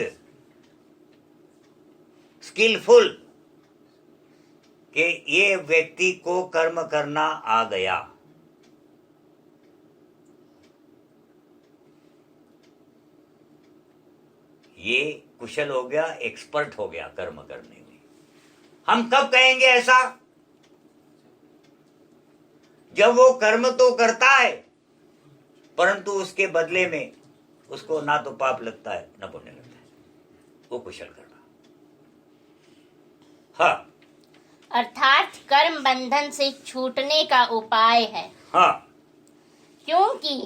स्किलफुल, कि ये व्यक्ति को कर्म करना आ गया। ये कुशल हो गया, एक्सपर्ट हो गया कर्म करने में। हम कब कहेंगे ऐसा? जब वो कर्म तो करता है, परंतु उसके बदले में उसको ना तो पाप लगता है ना पुण्य लगता है, वो कुशल करना। हाँ, अर्थात कर्म बंधन से छूटने का उपाय है। हाँ, क्योंकि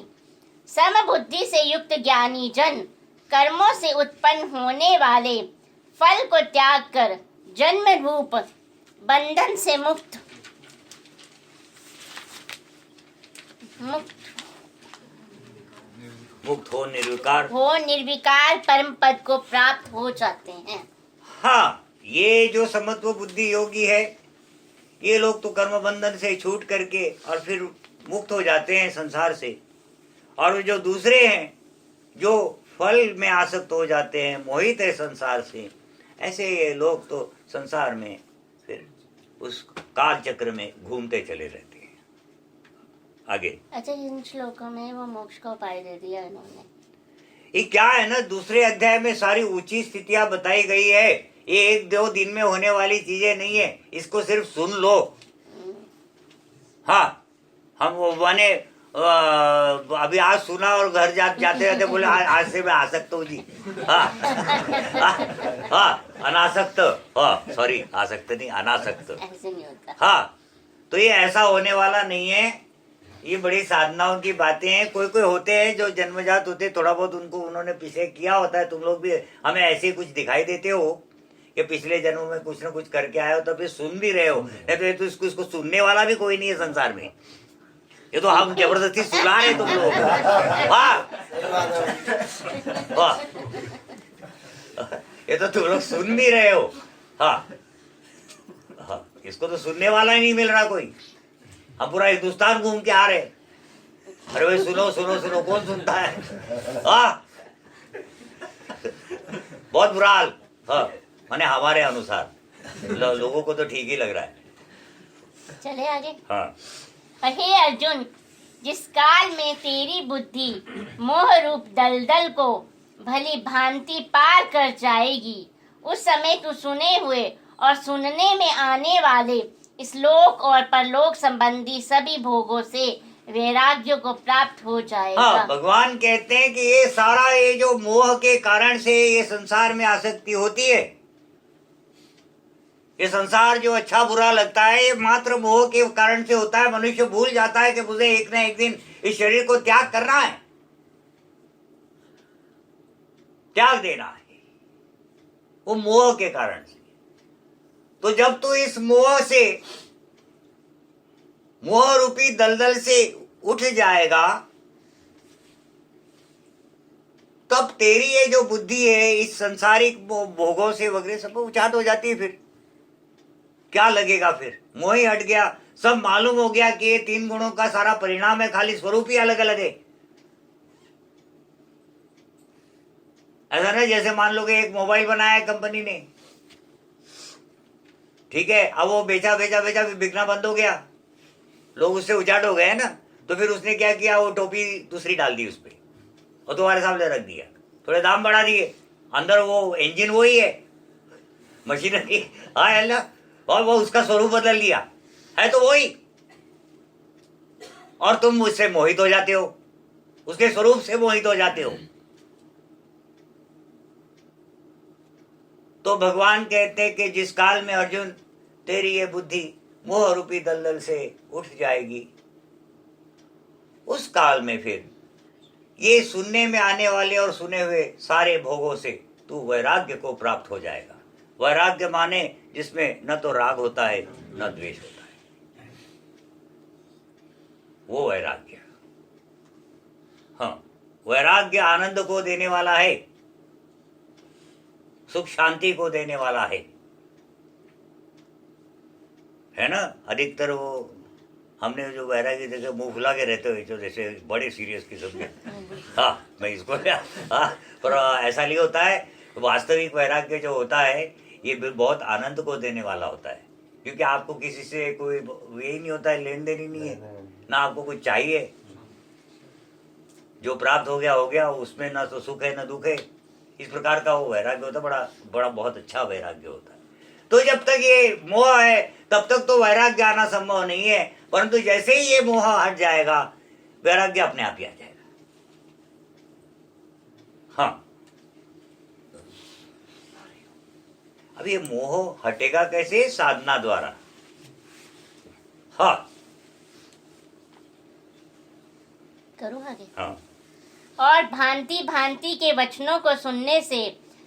समबुद्धि से युक्त ज्ञानी जन कर्मों से उत्पन्न होने वाले फल को त्याग कर जन्म रूप बंधन से मुक्त हो निर्विकार परम पद को प्राप्त हो जाते हैं। हाँ, ये जो समत्व बुद्धि योगी है, ये लोग तो कर्म बंधन से छूट करके और फिर मुक्त हो जाते हैं संसार से। और जो दूसरे हैं जो फल में आसक्त हो जाते हैं, मोहित है संसार से, ऐसे ये लोग तो संसार में फिर उस काल चक्र में घूमते चले रहते हैं। आगे। अच्छा, इन श्लोकों में वो मोक्ष का उपाय दे दिया इन्होंने। ये क्या है ना, दूसरे अध्याय में सारी ऊंची स्थितियां बताई गई है। ये एक दो दिन में होने वाली चीजें नहीं है, इसको सिर्फ सुन लो। हाँ, हम वो माने अभी आज सुना और घर जाते जाते बोले आज से मैं आसक्त हूँ जी। हाँ, हाँ, अनासक्त, हाँ सॉरी, आसक्त नहीं, अनासक्त। ऐसे नहीं होता। हाँ, तो ये ऐसा होने वाला नहीं है। ये बड़ी साधनाओं की बातें हैं। कोई कोई होते हैं जो जन्मजात होते, थोड़ा बहुत उनको उन्होंने पीछे किया होता है। तुम लोग भी हमें ऐसे कुछ दिखाई देते हो कि पिछले जन्म में कुछ न कुछ करके आए हो, तो फिर सुन भी रहे हो। नहीं तो इसको सुनने वाला भी कोई नहीं है संसार में। ये तो हम जबरदस्ती सुना रहे तुम लोग। वाह वाह, ये तो तुम लोग सुन भी रहे हो। हाँ, हाँ, इसको तो सुनने वाला ही नहीं मिल रहा कोई। हम पूरा हिंदुस्तान घूम के आ रहे। अरे भाई सुनो सुनो सुनो, कौन सुनता है? हाँ, बहुत बुरा हाल। हाँ, माने हमारे अनुसार लोगों को तो ठीक ही लग रहा है। चले आगे। हाँ, पर हे अर्जुन, जिस काल में तेरी बुद्धि मोह रूप दलदल को भली भांति पार कर जाएगी, उस समय तू सुने हुए और सुनने में आने वाले इस लोक और परलोक संबंधी सभी भोगों से वैराग्य को प्राप्त हो जाएगा। हाँ, भगवान कहते हैं कि ये सारा ये जो मोह के कारण से ये संसार में आसक्ति होती है, ये संसार जो अच्छा बुरा लगता है, ये मात्र मोह के कारण से होता है। मनुष्य भूल जाता है कि मुझे एक न एक दिन इस शरीर को त्याग करना है, त्याग देना है, वो मोह के कारण से। तो जब तू इस मोह से, मोह रूपी दलदल से उठ जाएगा, तब तेरी ये जो बुद्धि है इस संसारिक भोगों से वगैरह सब उचाट हो जाती है। फिर क्या लगेगा? फिर मोह ही हट गया, सब मालूम हो गया कि ये तीन गुणों का सारा परिणाम है, खाली स्वरूप ही अलग अलग है। ऐसा ना, जैसे मान लो कि एक मोबाइल बनाया कंपनी ने, ठीक है, अब वो बेचा बिकना बंद हो गया, लोग उससे उचाट हो गए ना। तो फिर उसने क्या किया, वो टोपी दूसरी डाल दी उस पर और तुम्हारे सामने रख दिया, थोड़े दाम बढ़ा दिए, अंदर वो इंजन वही है, मशीनरी, हाँ अल्लाह, और वो उसका स्वरूप बदल लिया है तो वही, और तुम उससे मोहित हो जाते हो, उसके स्वरूप से मोहित हो जाते हो। तो भगवान कहते हैं कि जिस काल में अर्जुन तेरी ये बुद्धि मोह रूपी दलदल से उठ जाएगी, उस काल में फिर ये सुनने में आने वाले और सुने हुए सारे भोगों से तू वैराग्य को प्राप्त हो जाएगा। वैराग्य माने जिसमें न तो राग होता है न द्वेष होता है, वो वैराग्य। हाँ, वैराग्य आनंद को देने वाला है, सुख शांति को देने वाला है ना। अधिकतर वो हमने जो वैराग्य देखे मुंह फुला के रहते हुए, जो जैसे बड़े सीरियस किस्म के, हाँ मैं इसको, हाँ, पर ऐसा नहीं होता है। वास्तविक वैराग्य जो होता है ये बहुत आनंद को देने वाला होता है, क्योंकि आपको किसी से कोई यही नहीं होता है, लेन देन ही नहीं है, ना आपको कुछ चाहिए, जो प्राप्त हो गया, उसमें ना तो सुख है ना दुख है। इस प्रकार का वो वैराग्य होता है, बड़ा बड़ा बहुत अच्छा वैराग्य होता है। तो जब तक ये मोह है तब तक तो वैराग्य आना संभव नहीं है, परंतु जैसे ही ये मोह हट जाएगा वैराग्य अपने आप ही आ जाएगा। हाँ, अब ये मोह हटेगा कैसे? साधना द्वारा। हाँ, करूँ आगे? हाँ। और भांति भांति के वचनों को सुनने से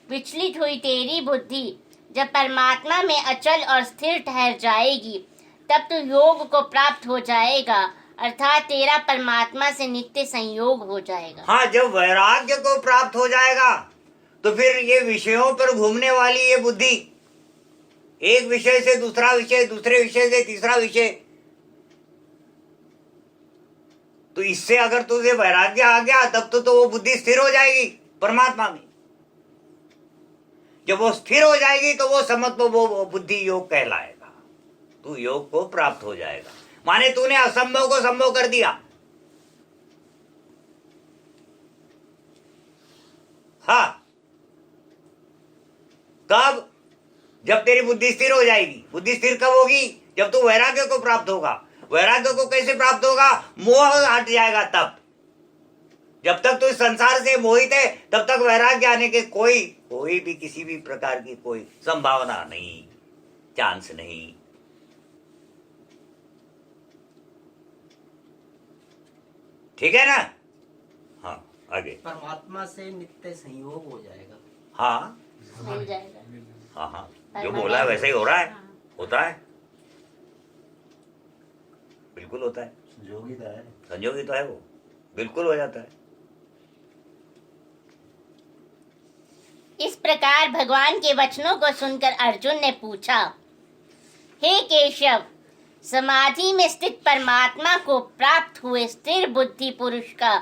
विचलित हुई तेरी बुद्धि जब परमात्मा में अचल और स्थिर ठहर जाएगी, तब तो योग को प्राप्त हो जाएगा, अर्थात तेरा परमात्मा से नित्य संयोग हो जाएगा। हाँ, जब वैराग्य को प्राप्त हो जाएगा तो फिर ये विषयों पर घूमने वाली ये बुद्धि, एक विषय से दूसरा विषय, दूसरे विषय से तीसरा विषय, तो इससे अगर तुझे वैराग्य आ गया तब तो वो बुद्धि स्थिर हो जाएगी परमात्मा में। जब वो स्थिर हो जाएगी तो वो समझ तो वो बुद्धि योग कहलाएगा, तू योग को प्राप्त हो जाएगा। माने तूने असंभव को संभव कर दिया। हाँ, कब? जब तेरी बुद्धि स्थिर हो जाएगी। बुद्धि स्थिर कब होगी? जब तू वैराग्य को प्राप्त होगा। वैराग्य को कैसे प्राप्त होगा? मोह हट जाएगा तब। जब तक तू संसार से मोहित है तब तक वैराग्य आने के कोई भी किसी भी प्रकार की कोई संभावना नहीं, चांस नहीं। ठीक है ना? हाँ, आगे। परमात्मा से नित्य संयोग हो जाएगा। हाँ, मिल जाएगा। हाँ, हाँ, जो बोला है वैसे ही हो रहा है, होता है, बिल्कुल होता है। संयोगी तो है वो, बिल्कुल हो जाता है। इस प्रकार भगवान के वचनों को सुनकर अर्जुन ने पूछा, हे केशव, समाधि में स्थित परमात्मा को प्राप्त हुए स्थिर बुद्धि पुरुष का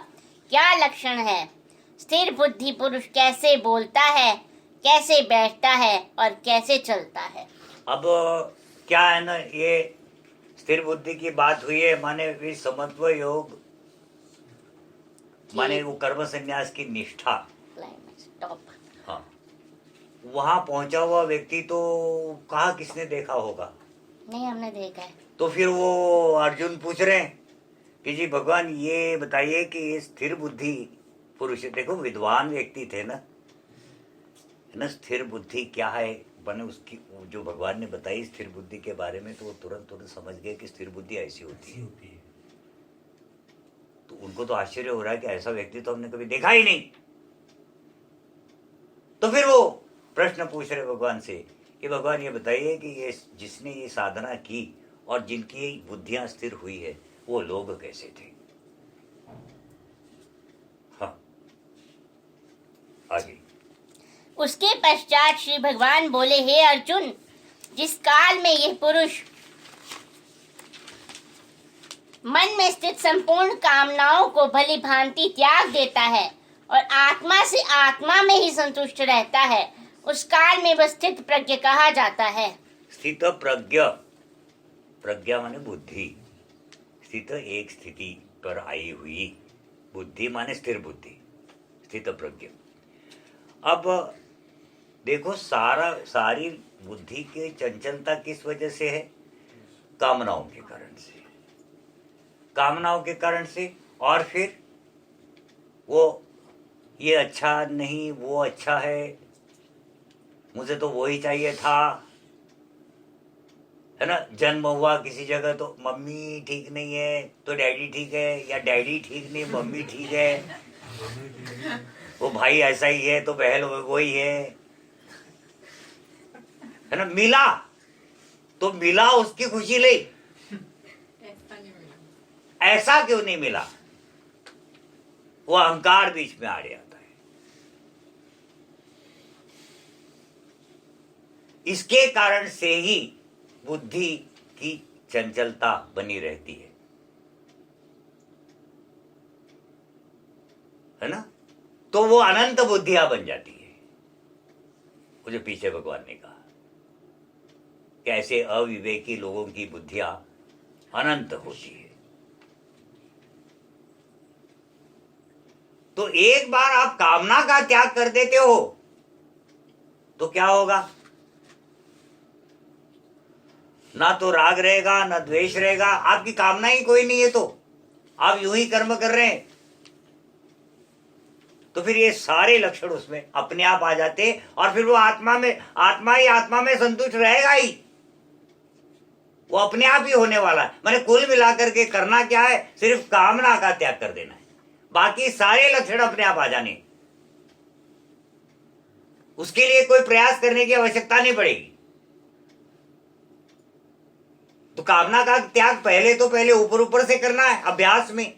क्या लक्षण है? स्थिर बुद्धि पुरुष कैसे बोलता है, कैसे बैठता है और कैसे चलता है? अब क्या है ना, ये स्थिर बुद्धि की बात हुई है, माने विसमत्व योग, माने वो कर्म संन्यास की निष्ठा। टॉप। हाँ, वहां पहुंचा हुआ व्यक्ति तो कहाँ किसने देखा होगा? नहीं, हमने देखा है। तो फिर वो अर्जुन पूछ रहे हैं कि जी भगवान ये बताइए कि ये स्थिर बुद्धि पुरुष, देखो विद्वान व्यक्ति थे ना, है ना, स्थिर बुद्धि क्या है बने उसकी जो भगवान ने बताई स्थिर बुद्धि के बारे में, तो वो तुरंत समझ गए कि स्थिर बुद्धि ऐसी होती है। तो उनको तो आश्चर्य हो रहा है कि ऐसा व्यक्ति तो हमने कभी देखा ही नहीं। तो फिर वो प्रश्न पूछ रहे भगवान से कि भगवान ये बताइए कि ये जिसने ये साधना की और जिनकी बुद्धियां स्थिर हुई है वो लोग कैसे थे? हाँ, आगे। उसके पश्चात श्री भगवान बोले, हे अर्जुन, जिस काल में यह पुरुष मन में स्थित संपूर्ण कामनाओं को भली भांति त्याग देता है और आत्मा से आत्मा में ही संतुष्ट रहता है, उस काल में वह स्थित प्रज्ञ कहा जाता है। स्थित प्रज्ञ, प्रज्ञा माने बुद्धि, स्थित एक स्थिति पर आई हुई, बुद्धि माने स्थिर बुद्धि, स्थित प्रज्ञ। अब देखो सारी बुद्धि की चंचलता किस वजह से है? कामनाओं के कारण से, कामनाओं के कारण से। और फिर वो ये अच्छा नहीं, वो अच्छा है, मुझे तो वो ही चाहिए था, है ना। जन्म हुआ किसी जगह तो मम्मी ठीक नहीं है तो डैडी ठीक है, या डैडी ठीक नहीं मम्मी ठीक है, वो भाई ऐसा ही है तो बहन वो ही है ना। मिला तो मिला, उसकी खुशी ले। ऐसा क्यों नहीं मिला? वो अहंकार बीच में आ जाता है। इसके कारण से ही बुद्धि की चंचलता बनी रहती है ना। तो वो अनंत बुद्धियां बन जाती है। वो जो पीछे भगवान ने कहा कि ऐसे अविवेकी लोगों की बुद्धियां अनंत होती है। तो एक बार आप कामना का त्याग कर देते हो तो क्या होगा? ना तो राग रहेगा, ना द्वेष रहेगा। आपकी कामना ही कोई नहीं है तो आप यूं ही कर्म कर रहे हैं, तो फिर ये सारे लक्षण उसमें अपने आप आ जाते। और फिर वो आत्मा ही आत्मा में संतुष्ट रहेगा ही, वो अपने आप ही होने वाला है। मैंने कुल मिलाकर के करना क्या है? सिर्फ कामना का त्याग कर देना है, बाकी सारे लक्षण अपने आप आ जाने। उसके लिए कोई प्रयास करने की आवश्यकता नहीं पड़ेगी। तो कामना का त्याग पहले ऊपर ऊपर से करना है, अभ्यास में।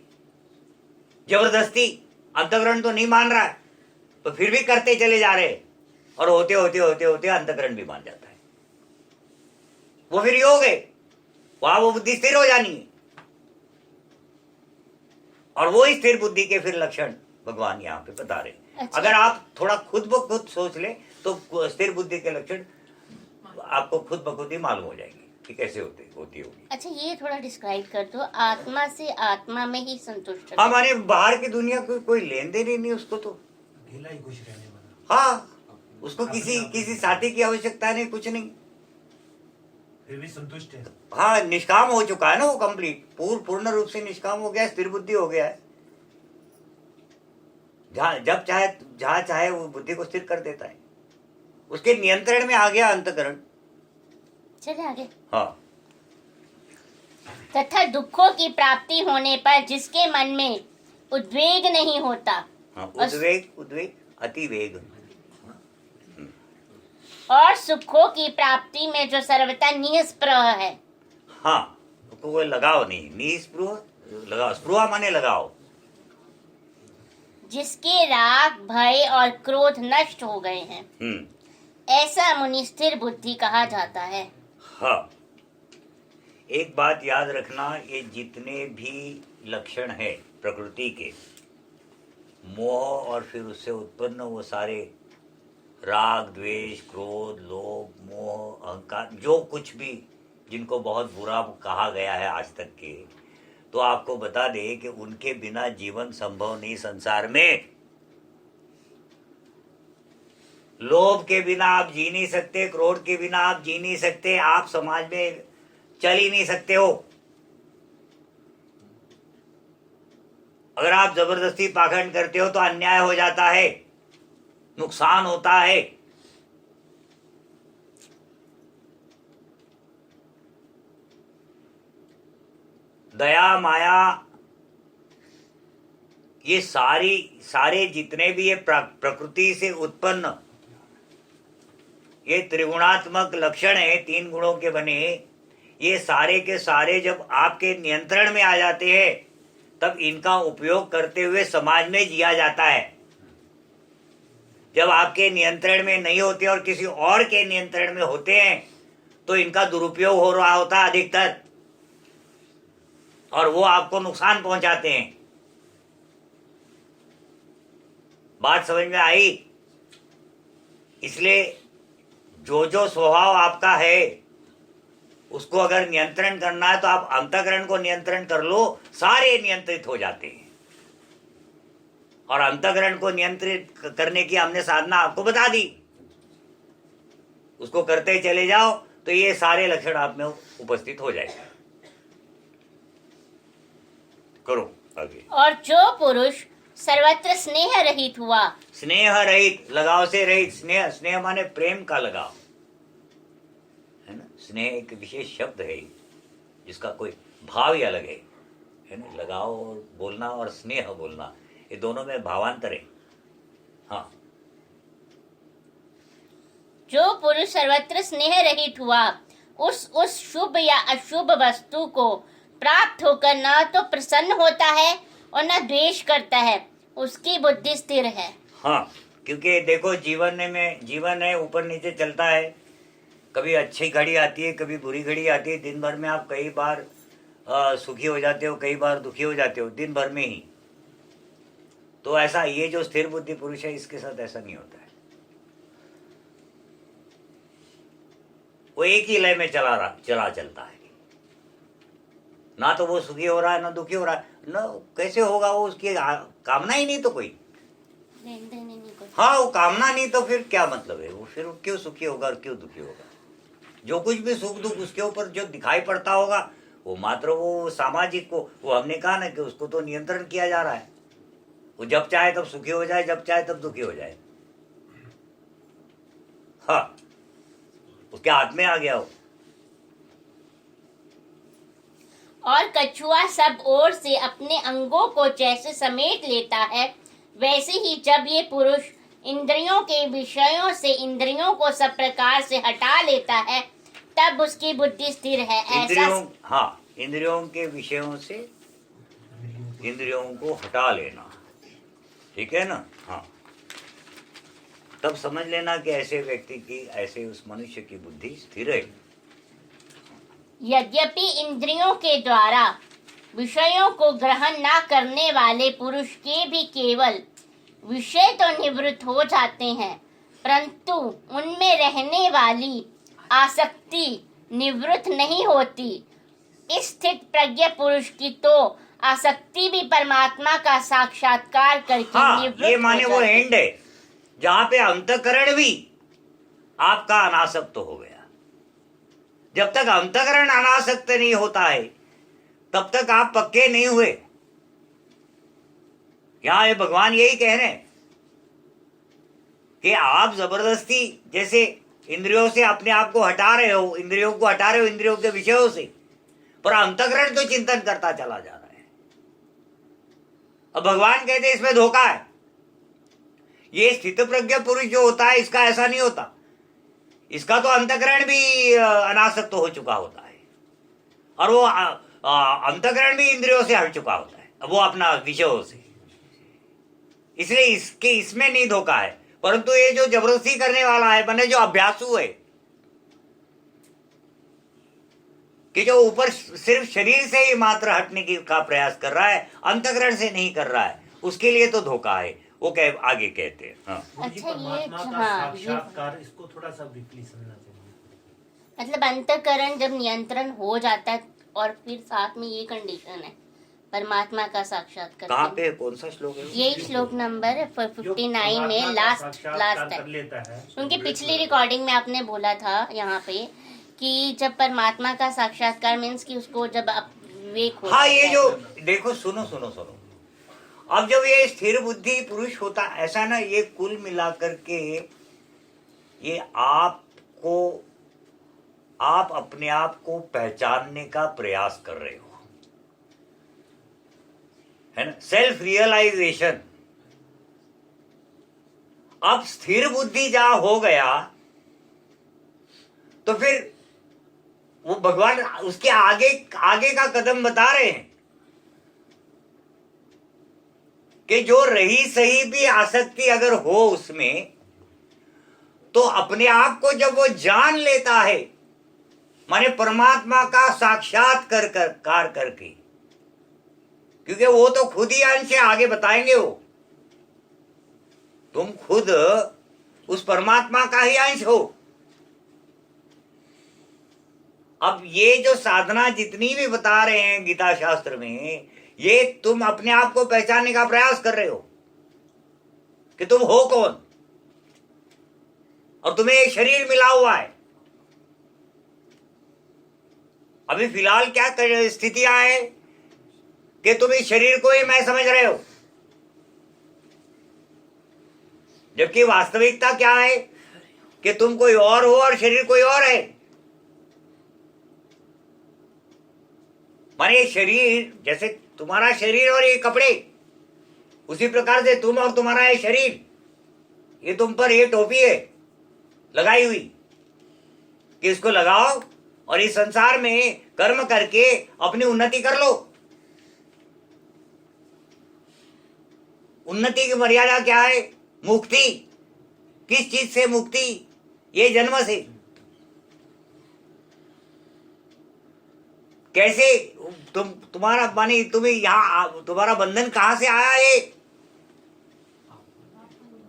जबरदस्ती अंतःकरण तो नहीं मान रहा है, तो फिर भी करते चले जा रहे, और होते होते होते होते अंतःकरण भी मान जाता है। वो फिर योग है, वहां वो बुद्धि स्थिर हो जानी है। और वो स्थिर बुद्धि के फिर लक्षण भगवान यहाँ पे बता रहे हैं। अच्छा। अगर आप थोड़ा खुद ब खुद सोच ले तो स्थिर बुद्धि के लक्षण आपको खुद ब खुद ही मालूम हो जाएंगे कि कैसे होती होगी। अच्छा, ये थोड़ा डिस्क्राइब कर दो। आत्मा से आत्मा में ही संतुष्ट रहो। हमारे बाहर की दुनिया को कोई लेन देन ही नहीं उसको, तो अकेला ही खुश रहने वाला। हाँ, उसको किसी साथी की आवश्यकता नहीं, कुछ नहीं। फिर भी संतुष्ट है। हाँ, निष्काम हो चुका है ना वो, कंप्लीट पूर्ण रूप से निष्काम हो गया, स्थिर बुद्धि हो गया है। जहां चाहे वो बुद्धि को स्थिर कर देता है, उसके नियंत्रण में आ गया अंतःकरण। चले आगे। हाँ, तथा दुखों की प्राप्ति होने पर जिसके मन में उद्वेग नहीं होता, हाँ, उद्वेग अतिवेग, और सुखों की प्राप्ति में जो सर्वथा निस्पृह है। हाँ, उसको कोई लगाव नहीं, निस्पृह लगाओ, स्पृहा माने लगाओ। जिसके राग भय और क्रोध नष्ट हो गए हैं, ऐसा मुनि स्थिर बुद्धि कहा जाता है। हाँ, एक बात याद रखना, ये जितने भी लक्षण हैं प्रकृति के, मोह और फिर उससे उत्पन्न वो सारे राग द्वेष क्रोध लोभ मोह अहंकार, जो कुछ भी जिनको बहुत बुरा कहा गया है आज तक के, तो आपको बता दे कि उनके बिना जीवन संभव नहीं संसार में। लोभ के बिना आप जी नहीं सकते, क्रोध के बिना आप जी नहीं सकते, आप समाज में चल ही नहीं सकते हो। अगर आप जबरदस्ती पाखंड करते हो तो अन्याय हो जाता है, नुकसान होता है। दया माया ये सारे जितने भी ये प्रकृति से उत्पन्न ये त्रिगुणात्मक लक्षण है, 3 गुणों के बने, ये सारे के सारे जब आपके नियंत्रण में आ जाते हैं तब इनका उपयोग करते हुए समाज में जिया जाता है। जब आपके नियंत्रण में नहीं होते और किसी और के नियंत्रण में होते हैं तो इनका दुरुपयोग हो रहा होता है अधिकतर, और वो आपको नुकसान पहुंचाते हैं। बात समझ में आई? इसलिए जो स्वभाव आपका है उसको अगर नियंत्रण करना है तो आप अंतःकरण को नियंत्रण कर लो, सारे नियंत्रित हो जाते हैं। और अंतःकरण को नियंत्रित करने की हमने साधना आपको बता दी। उसको करते चले जाओ तो ये सारे लक्षण आप में उपस्थित हो जाएंगे। करो आगे। और जो पुरुष सर्वत्र स्नेह रहित हुआ, स्नेह रहित, लगाव से रहित। स्नेह, स्नेह माने प्रेम का लगाव है ना। स्नेह एक विशेष शब्द है जिसका कोई भाव ही अलग है ना। लगाव और बोलना और स्नेह बोलना, ये दोनों में भावांतर है। हाँ, जो पुरुष सर्वत्र स्नेह रहित हुआ, उस शुभ या अशुभ वस्तु को प्राप्त होकर न तो प्रसन्न होता है और न द्वेष करता है, उसकी बुद्धि स्थिर है। हाँ, क्योंकि देखो जीवन है, ऊपर नीचे चलता है। कभी अच्छी घड़ी आती है, कभी बुरी घड़ी आती है। दिन भर में आप कई बार सुखी हो जाते हो, कई बार दुखी हो जाते हो, दिन भर में ही। तो ऐसा ये जो स्थिर बुद्धि पुरुष है, इसके साथ ऐसा नहीं होता है। वो एक ही लय में चलता है। ना तो वो सुखी हो रहा है, ना दुखी हो रहा है। ना कैसे होगा वो, उसकी कामना ही नहीं तो कोई। हाँ, वो कामना नहीं तो फिर क्या मतलब है वो, फिर क्यों सुखी होगा और क्यों दुखी होगा। जो कुछ भी सुख दुख उसके ऊपर जो दिखाई पड़ता होगा, वो मात्र वो सामाजिक को, वो हमने कहा ना कि उसको तो नियंत्रण किया जा रहा है। वो जब चाहे तब सुखी हो जाए, जब चाहे तब दुखी हो जाए। हाँ, उसके हाथ में आ गया हो। और कछुआ सब ओर से अपने अंगों को जैसे समेट लेता है, वैसे ही जब ये पुरुष इंद्रियों के विषयों से इंद्रियों को सब प्रकार से हटा लेता है, तब उसकी बुद्धि स्थिर है। इंद्रियों के विषयों से इंद्रियों को हटा लेना, ठीक है ना। हाँ, तब समझ लेना कि ऐसे व्यक्ति की, ऐसे उस मनुष्य की बुद्धि स्थिर है। यद्यपि इंद्रियों के द्वारा विषयों को ग्रहण न करने वाले पुरुष के भी केवल विषय तो निवृत्त हो जाते हैं, परंतु उनमें रहने वाली आसक्ति निवृत्त नहीं होती। इस स्थित प्रज्ञ पुरुष की तो आसक्ति भी परमात्मा का साक्षात्कार करके निवृत्त ये माने हो वो जाती। एंड है जहां पे अंतःकरण भी आपका अनासक्त हो गया। जब तक अंतःकरण अनासक्त नहीं होता है, तब तक आप पक्के नहीं हुए। यहां ये भगवान यही कह रहे हैं कि आप जबरदस्ती जैसे इंद्रियों से अपने आप को हटा रहे हो, इंद्रियों को हटा रहे हो इंद्रियों के विषयों से, पर अंतःकरण तो चिंतन करता चला जा रहा है। अब भगवान कहते हैं इसमें धोखा है। ये स्थित प्रज्ञ पुरुष जो होता है, इसका ऐसा नहीं होता। इसका तो अंतःकरण भी अनासक्त हो चुका होता है, और वो अंतःकरण भी इंद्रियों से हट चुका होता है, अब वो अपना विषयों से। इसलिए इसमें नहीं धोखा है। परंतु ये जो जबरदस्ती करने वाला है, बने जो अभ्यासु है, कि जो ऊपर सिर्फ शरीर से ही मात्र हटने का प्रयास कर रहा है, अंतःकरण से नहीं कर रहा है, उसके लिए तो धोखा है। वो आगे कहते हैं। हाँ, अच्छा, परमात्मा का साक्षात्कार, इसको थोड़ा सा ब्रीफली समझना चाहिए। मतलब अंतःकरण जब नियंत्रण हो जाता है, और फिर साथ में ये कंडीशन है परमात्मा का साक्षात्कार। कहाँ पे, कौन सा श्लोक है? यही श्लोक नंबर 59 में लास्ट है। लेता है, क्योंकि पिछली रिकॉर्डिंग में आपने बोला था यहाँ पे कि जब परमात्मा का साक्षात्कार मीन्स कि उसको जब विवेक हो। हाँ, ये जो देखो, सुनो, अब जब ये स्थिर बुद्धि पुरुष होता, ऐसा ना, ये कुल मिलाकर के ये आप अपने आप को पहचानने का प्रयास कर रहे हो, है ना, सेल्फ रियलाइजेशन। अब स्थिर बुद्धि जहां हो गया तो फिर वो भगवान उसके आगे का कदम बता रहे हैं कि जो रही सही भी आसक्ति अगर हो उसमें, तो अपने आप को जब वो जान लेता है, माने परमात्मा का साक्षात्कार करके, क्योंकि वो तो खुद ही अंश है, आगे बताएंगे वो, तुम खुद उस परमात्मा का ही अंश हो। अब ये जो साधना जितनी भी बता रहे हैं गीता शास्त्र में, ये तुम अपने आप को पहचानने का प्रयास कर रहे हो कि तुम हो कौन। और तुम्हें ये शरीर मिला हुआ है। अभी फिलहाल क्या स्थितियां है कि तुम इस शरीर को ही मैं समझ रहे हो, जबकि वास्तविकता क्या है कि तुम कोई और हो और शरीर कोई और है। माने ये शरीर, जैसे तुम्हारा शरीर और ये कपड़े, उसी प्रकार से तुम और तुम्हारा ये शरीर, ये तुम पर ये टोपी है लगाई हुई कि इसको लगाओ और इस संसार में कर्म करके अपनी उन्नति कर लो। उन्नति की मर्यादा क्या है? मुक्ति। किस चीज से मुक्ति? ये जन्म से। कैसे तुम्हारा माने तुम्हें यहाँ तुम्हारा बंधन कहां से आया है?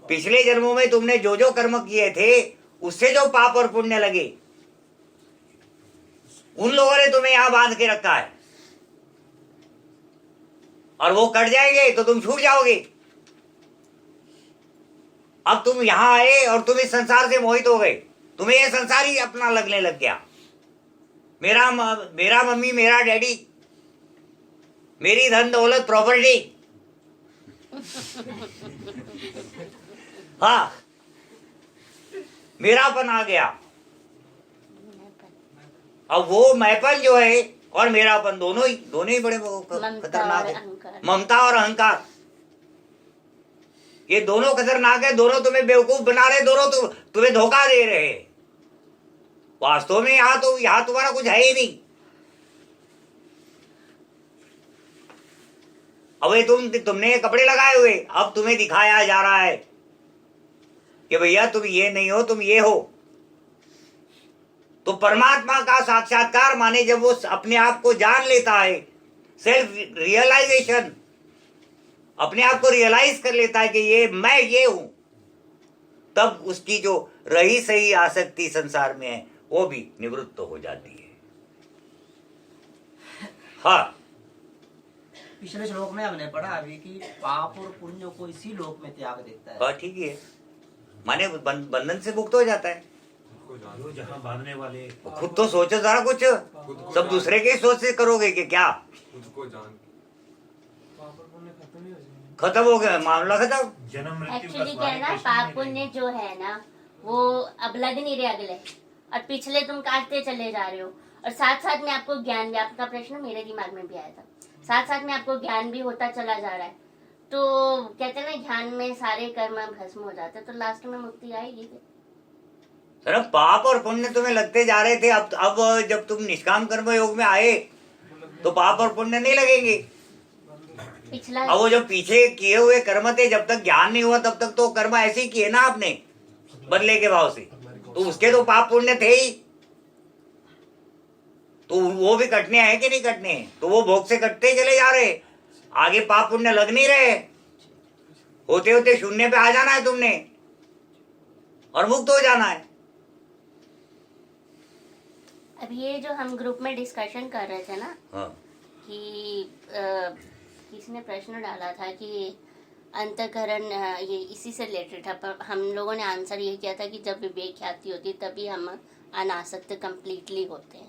पिछले जन्मों में तुमने जो जो कर्म किए थे उससे जो पाप और पुण्य लगे, उन लोगों ने तुम्हें यहां बांध के रखा है, और वो कट जाएंगे तो तुम छूट जाओगे। अब तुम यहां आए और तुम इस संसार से मोहित हो गए, तुम्हें यह संसार ही अपना लगने लग गया। मेरा मम्मी, मेरा डैडी, मेरी धन दौलत प्रॉपर्टी, हाँ, मेरापन आ गया। अब वो मैपन जो है और मेरापन दोनों ही बड़े खतरनाक है। ममता और अहंकार, ये दोनों खतरनाक है। दोनों तुम्हें बेवकूफ बना रहे, दोनों तुम्हें धोखा दे रहे हैं। वास्तव में यहाँ तुम्हारा कुछ है ही नहीं। अब ये तुमने कपड़े लगाए हुए, अब तुम्हें दिखाया जा रहा है कि भैया तुम ये नहीं हो, तुम ये हो। तो परमात्मा का साक्षात्कार माने जब वो अपने आप को जान लेता है, सेल्फ रियलाइजेशन, अपने आप को रियलाइज कर लेता है कि ये मैं ये हूं, तब उसकी जो रही सही आसक्ति संसार में है वो भी निवृत्त हो जाती है। हाँ, पिछले श्लोक में हमने पढ़ा अभी कि पाप और पुण्य को इसी लोक में त्याग देता है। हाँ, ठीक है, माने बंधन से मुक्त हो जाता है। जो जहाँ बांधने वाले, खुद तो सोचो जरा कुछ, सब दूसरे के सोच से करोगे कि क्या? खुद को जान खत्म हो गया मामला, खत्म। जन्म मृत्यु एक्चुअली क्या है ना, पाप पुण्य जो है ना वो अब लग नहीं रहे अगले, और पिछले तुम काटते चले जा रहे हो, और साथ साथ में आपको ज्ञान भी, आपका प्रश्न मेरे दिमाग में भी आया था, साथ साथ में आपको ज्ञान भी होता चला जा रहा है। तो कहते हैं ना, ध्यान में सारे कर्म भस्म हो जाते हैं, तो लास्ट में मुक्ति आएगी। सर, पाप और पुण्य तुम्हें लगते जा रहे थे, अब जब तुम निष्काम कर्म योग में आए तो पाप और पुण्य नहीं लगेंगे। पिछला अब वो जब पीछे किए हुए कर्म थे, जब तक ज्ञान नहीं हुआ तब तक तो कर्म ऐसे ही किए ना आपने, बदले के भाव से, तो उसके तो पाप पुण्य थे ही, तो वो भी कटने हैं कि नहीं कटने हैं? तो वो भोग से कटते चले जा रहे, आगे पाप पुण्य लग नहीं रहे। होते होते शून्य पे आ जाना है तुमने और मुक्त हो जाना है। अब ये जो हम ग्रुप में डिस्कशन कर रहे थे ना, हाँ। कि किसने प्रश्न डाला था कि अंतःकरण, ये इसी से रिलेटेड था, पर हम लोगों ने आंसर ये किया था कि जब विवेक ख्याति होती तभी हम अनासक्त कंप्लीटली होते हैं।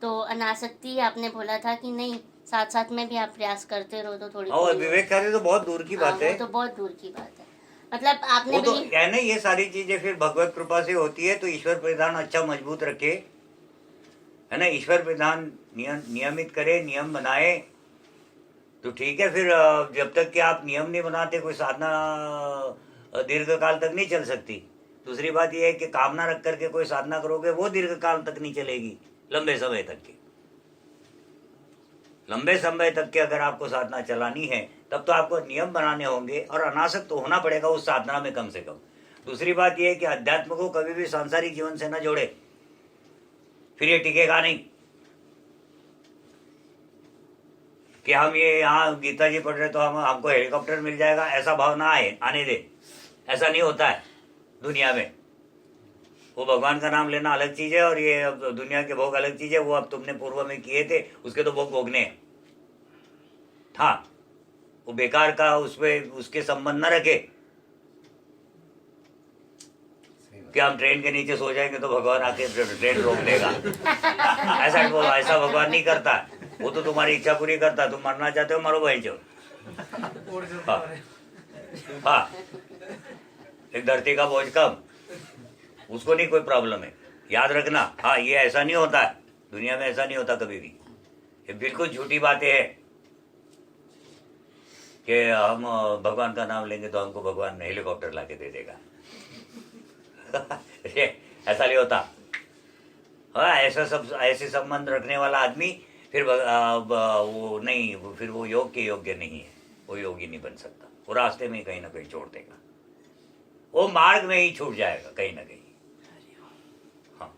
तो अनासक्ति आपने बोला था कि नहीं, साथ साथ में भी आप प्रयास करते रहो तो थोड़ी। और विवेक ख्याति तो बहुत दूर की बात है, वो तो बहुत दूर की बात है। मतलब आपने वो तो भी है ना, ये सारी चीजें फिर भगवत कृपा से होती है। तो ईश्वर प्रधान अच्छा मजबूत रखे, है ना, ईश्वर प्रधान नियमित करे, नियम बनाए तो ठीक है। फिर जब तक कि आप नियम नहीं बनाते कोई साधना दीर्घ काल तक नहीं चल सकती। दूसरी बात यह है कि कामना रख करके कोई साधना करोगे वो दीर्घ काल तक नहीं चलेगी, लंबे समय तक की। लंबे समय तक के अगर आपको साधना चलानी है तब तो आपको नियम बनाने होंगे और अनासक्त तो होना पड़ेगा उस साधना में कम से कम। दूसरी बात यह है कि अध्यात्म को कभी भी सांसारिक जीवन से न जोड़े, फिर ये टिकेगा नहीं। कि हम ये यहाँ गीता जी पढ़ रहे तो हमको हेलीकॉप्टर मिल जाएगा, ऐसा भाव ना आने दे। ऐसा नहीं होता है दुनिया में। वो भगवान का नाम लेना अलग चीज है और ये अब दुनिया के भोग अलग चीज है। वो अब तुमने पूर्व में किए थे उसके तो भोग भोगने हैं। हाँ, वो बेकार का उसके संबंध न रखे। कि हम ट्रेन के नीचे सो जाएंगे तो भगवान आके ट्रेन रोक देगा। ऐसा भगवान नहीं करता। वो तो तुम्हारी इच्छा पूरी करता। तुम मरना चाहते हो, मरो भाई जो। हाँ, एक धरती का बोझ कम, उसको नहीं कोई प्रॉब्लम है। याद रखना, हाँ, ये ऐसा नहीं होता है दुनिया में, ऐसा नहीं होता कभी भी। ये बिल्कुल झूठी बातें हैं कि हम भगवान का नाम लेंगे तो हमको भगवान हेलीकॉप्टर लाके दे देगा। ऐसा नहीं होता। हाँ, ऐसे संबंध रखने वाला आदमी फिर वो नहीं, फिर वो योग के योग्य नहीं है। वो योगी नहीं बन सकता। वो रास्ते में कहीं ना कहीं छोड़ देगा। वो मार्ग में ही छूट जाएगा कहीं ना कहीं। हाँ,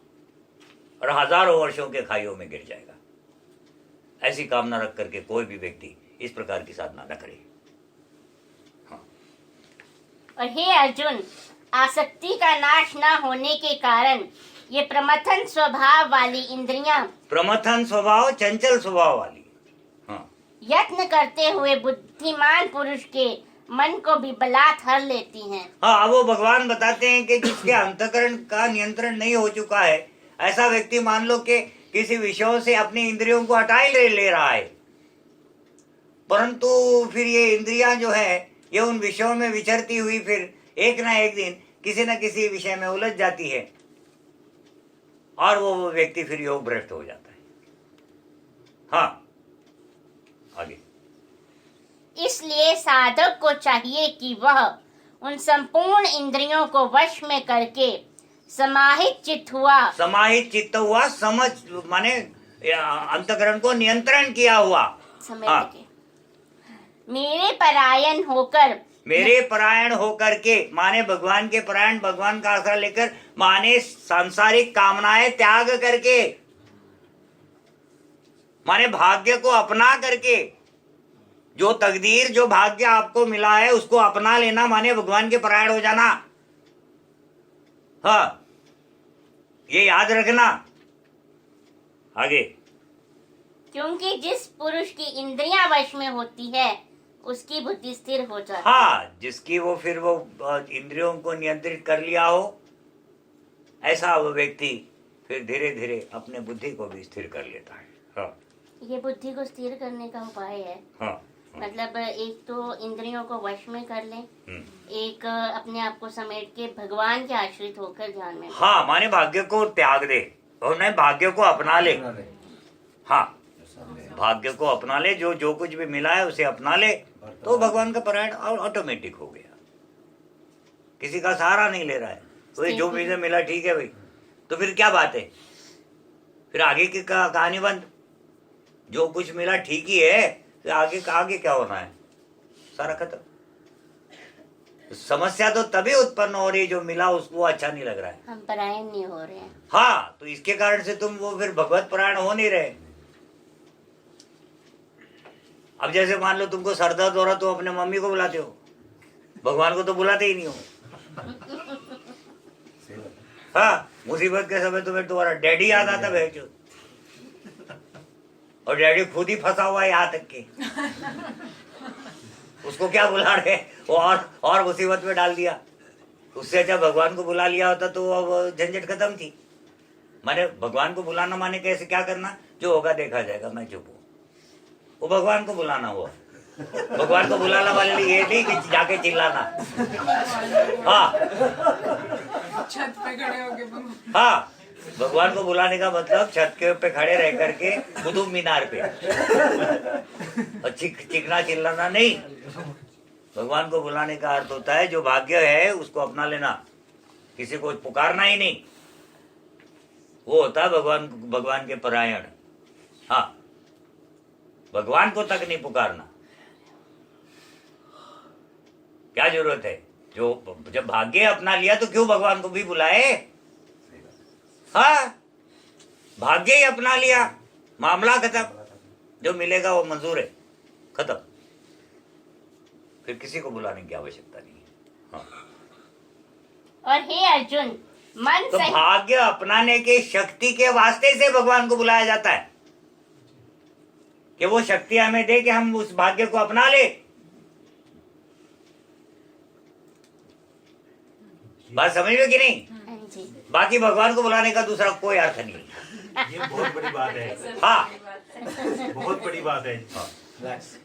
और हजारों वर्षों के खाइयों में गिर जाएगा। ऐसी कामना रख करके कोई भी व्यक्ति इस प्रकार की साधना न करे। और हे अर्जुन, आसक्ति का नाश न होने के कारण ये प्रमथन स्वभाव वाली इंद्रियां, प्रमथन स्वभाव, चंचल स्वभाव वाली, हाँ, यत्न करते हुए बुद्धिमान पुरुष के मन को भी बलात् हर लेती हैं। हाँ, वो भगवान बताते हैं कि जिसके अंतःकरण का नियंत्रण नहीं हो चुका है, ऐसा व्यक्ति मान लो कि किसी विषयों से अपनी इंद्रियों को हटा ही ले रहा है, परंतु फिर ये इंद्रियां जो है ये उन विषयों में विचरती हुई फिर एक ना एक दिन किसी न किसी विषय में उलझ जाती है और वो व्यक्ति फिर योग भ्रष्ट हो जाता है। हाँ, आगे। इसलिए साधक को चाहिए कि वह उन संपूर्ण इंद्रियों को वश में करके समाहित चित्त हुआ, समझ माने अंतःकरण को नियंत्रण किया हुआ, समझ के मेरे परायण होकर के माने भगवान के परायण, भगवान का आश्रय लेकर, माने सांसारिक कामनाएं त्याग करके, माने भाग्य को अपना करके, जो तकदीर जो भाग्य आपको मिला है उसको अपना लेना, माने भगवान के परायण हो जाना। हाँ, ये याद रखना। आगे। क्योंकि जिस पुरुष की इंद्रियां वश में होती है उसकी बुद्धि स्थिर हो जाती है। हाँ, जिसकी वो फिर वो इंद्रियों को नियंत्रित कर लिया हो, ऐसा वो व्यक्ति फिर धीरे धीरे अपने बुद्धि को भी स्थिर कर लेता है। हाँ, ये बुद्धि को स्थिर करने का उपाय है। हाँ, मतलब एक तो इंद्रियों को वश में कर ले, एक अपने आप को समेट के भगवान के आश्रित होकर ध्यान में। हाँ, माने भाग्य को त्याग दे और नहीं भाग्य को अपना ले। हाँ, भाग्य को अपना ले, जो कुछ भी मिला है उसे अपना ले, तो भगवान का परायण ऑटोमेटिक हो गया। किसी का सहारा नहीं ले रहा है, तो जो मुझे मिला ठीक है भाई, तो फिर क्या बात है, फिर आगे की कहानी बंद। जो कुछ मिला ठीक ही है, तो आगे क्या होना है, सारा खत्म। समस्या तो तभी उत्पन्न हो रही है जो मिला उसको अच्छा नहीं लग रहा है, हम परायण नहीं हो रहे हैं। हाँ, तो इसके कारण से तुम वो फिर भगवत परायण हो नहीं रहे। अब जैसे मान लो तुमको सर दर्द हो रहा तो अपने मम्मी को बुलाते हो, भगवान को तो बुलाते ही नहीं हो। हाँ, मुसीबत के समय तुम्हें तुम्हारा डैडी याद आता है, और डैडी खुद ही फंसा हुआ है यहाँ तक के, उसको क्या बुला रहे, वो और मुसीबत में डाल दिया। उससे अच्छा भगवान को बुला लिया होता तो अब झंझट खत्म थी। माने भगवान को बुलाना माने कैसे, क्या करना, जो होगा देखा जाएगा, मैं चुप हूँ। वो भगवान को बुलाना हुआ। भगवान को बुलाना वाले लिए ये नहीं कि जाके चिल्लाना। हाँ, छत पे खड़े होके। हाँ, भगवान को बुलाने का मतलब छत के पे खड़े रह करके कुतुब मीनार पे और चिकना चिल्लाना नहीं। भगवान को बुलाने का अर्थ होता है जो भाग्य है उसको अपना लेना, किसी को पुकारना ही नहीं, वो होता है भगवान के परायण। हाँ, भगवान को तक नहीं पुकारना, क्या जरूरत है, जो जब भाग्य अपना लिया तो क्यों भगवान को भी बुलाए। हाँ, भाग्य ही अपना लिया, मामला खत्म, जो मिलेगा वो मंजूर है, खत्म, फिर किसी को बुलाने की आवश्यकता नहीं है। हाँ। और हे अर्जुन, मन तो भाग्य अपनाने के शक्ति के वास्ते से भगवान को बुलाया जाता है कि वो शक्ति हमें दे कि हम उस भाग्य को अपना ले। बात समझ में कि नहीं। जी बाकी भगवान को बुलाने का दूसरा कोई अर्थ नहीं है। ये बहुत बड़ी बात है, हाँ बहुत बड़ी बात है। रिलैक्स।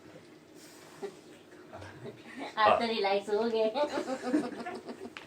आप तो रिलैक्स हो गए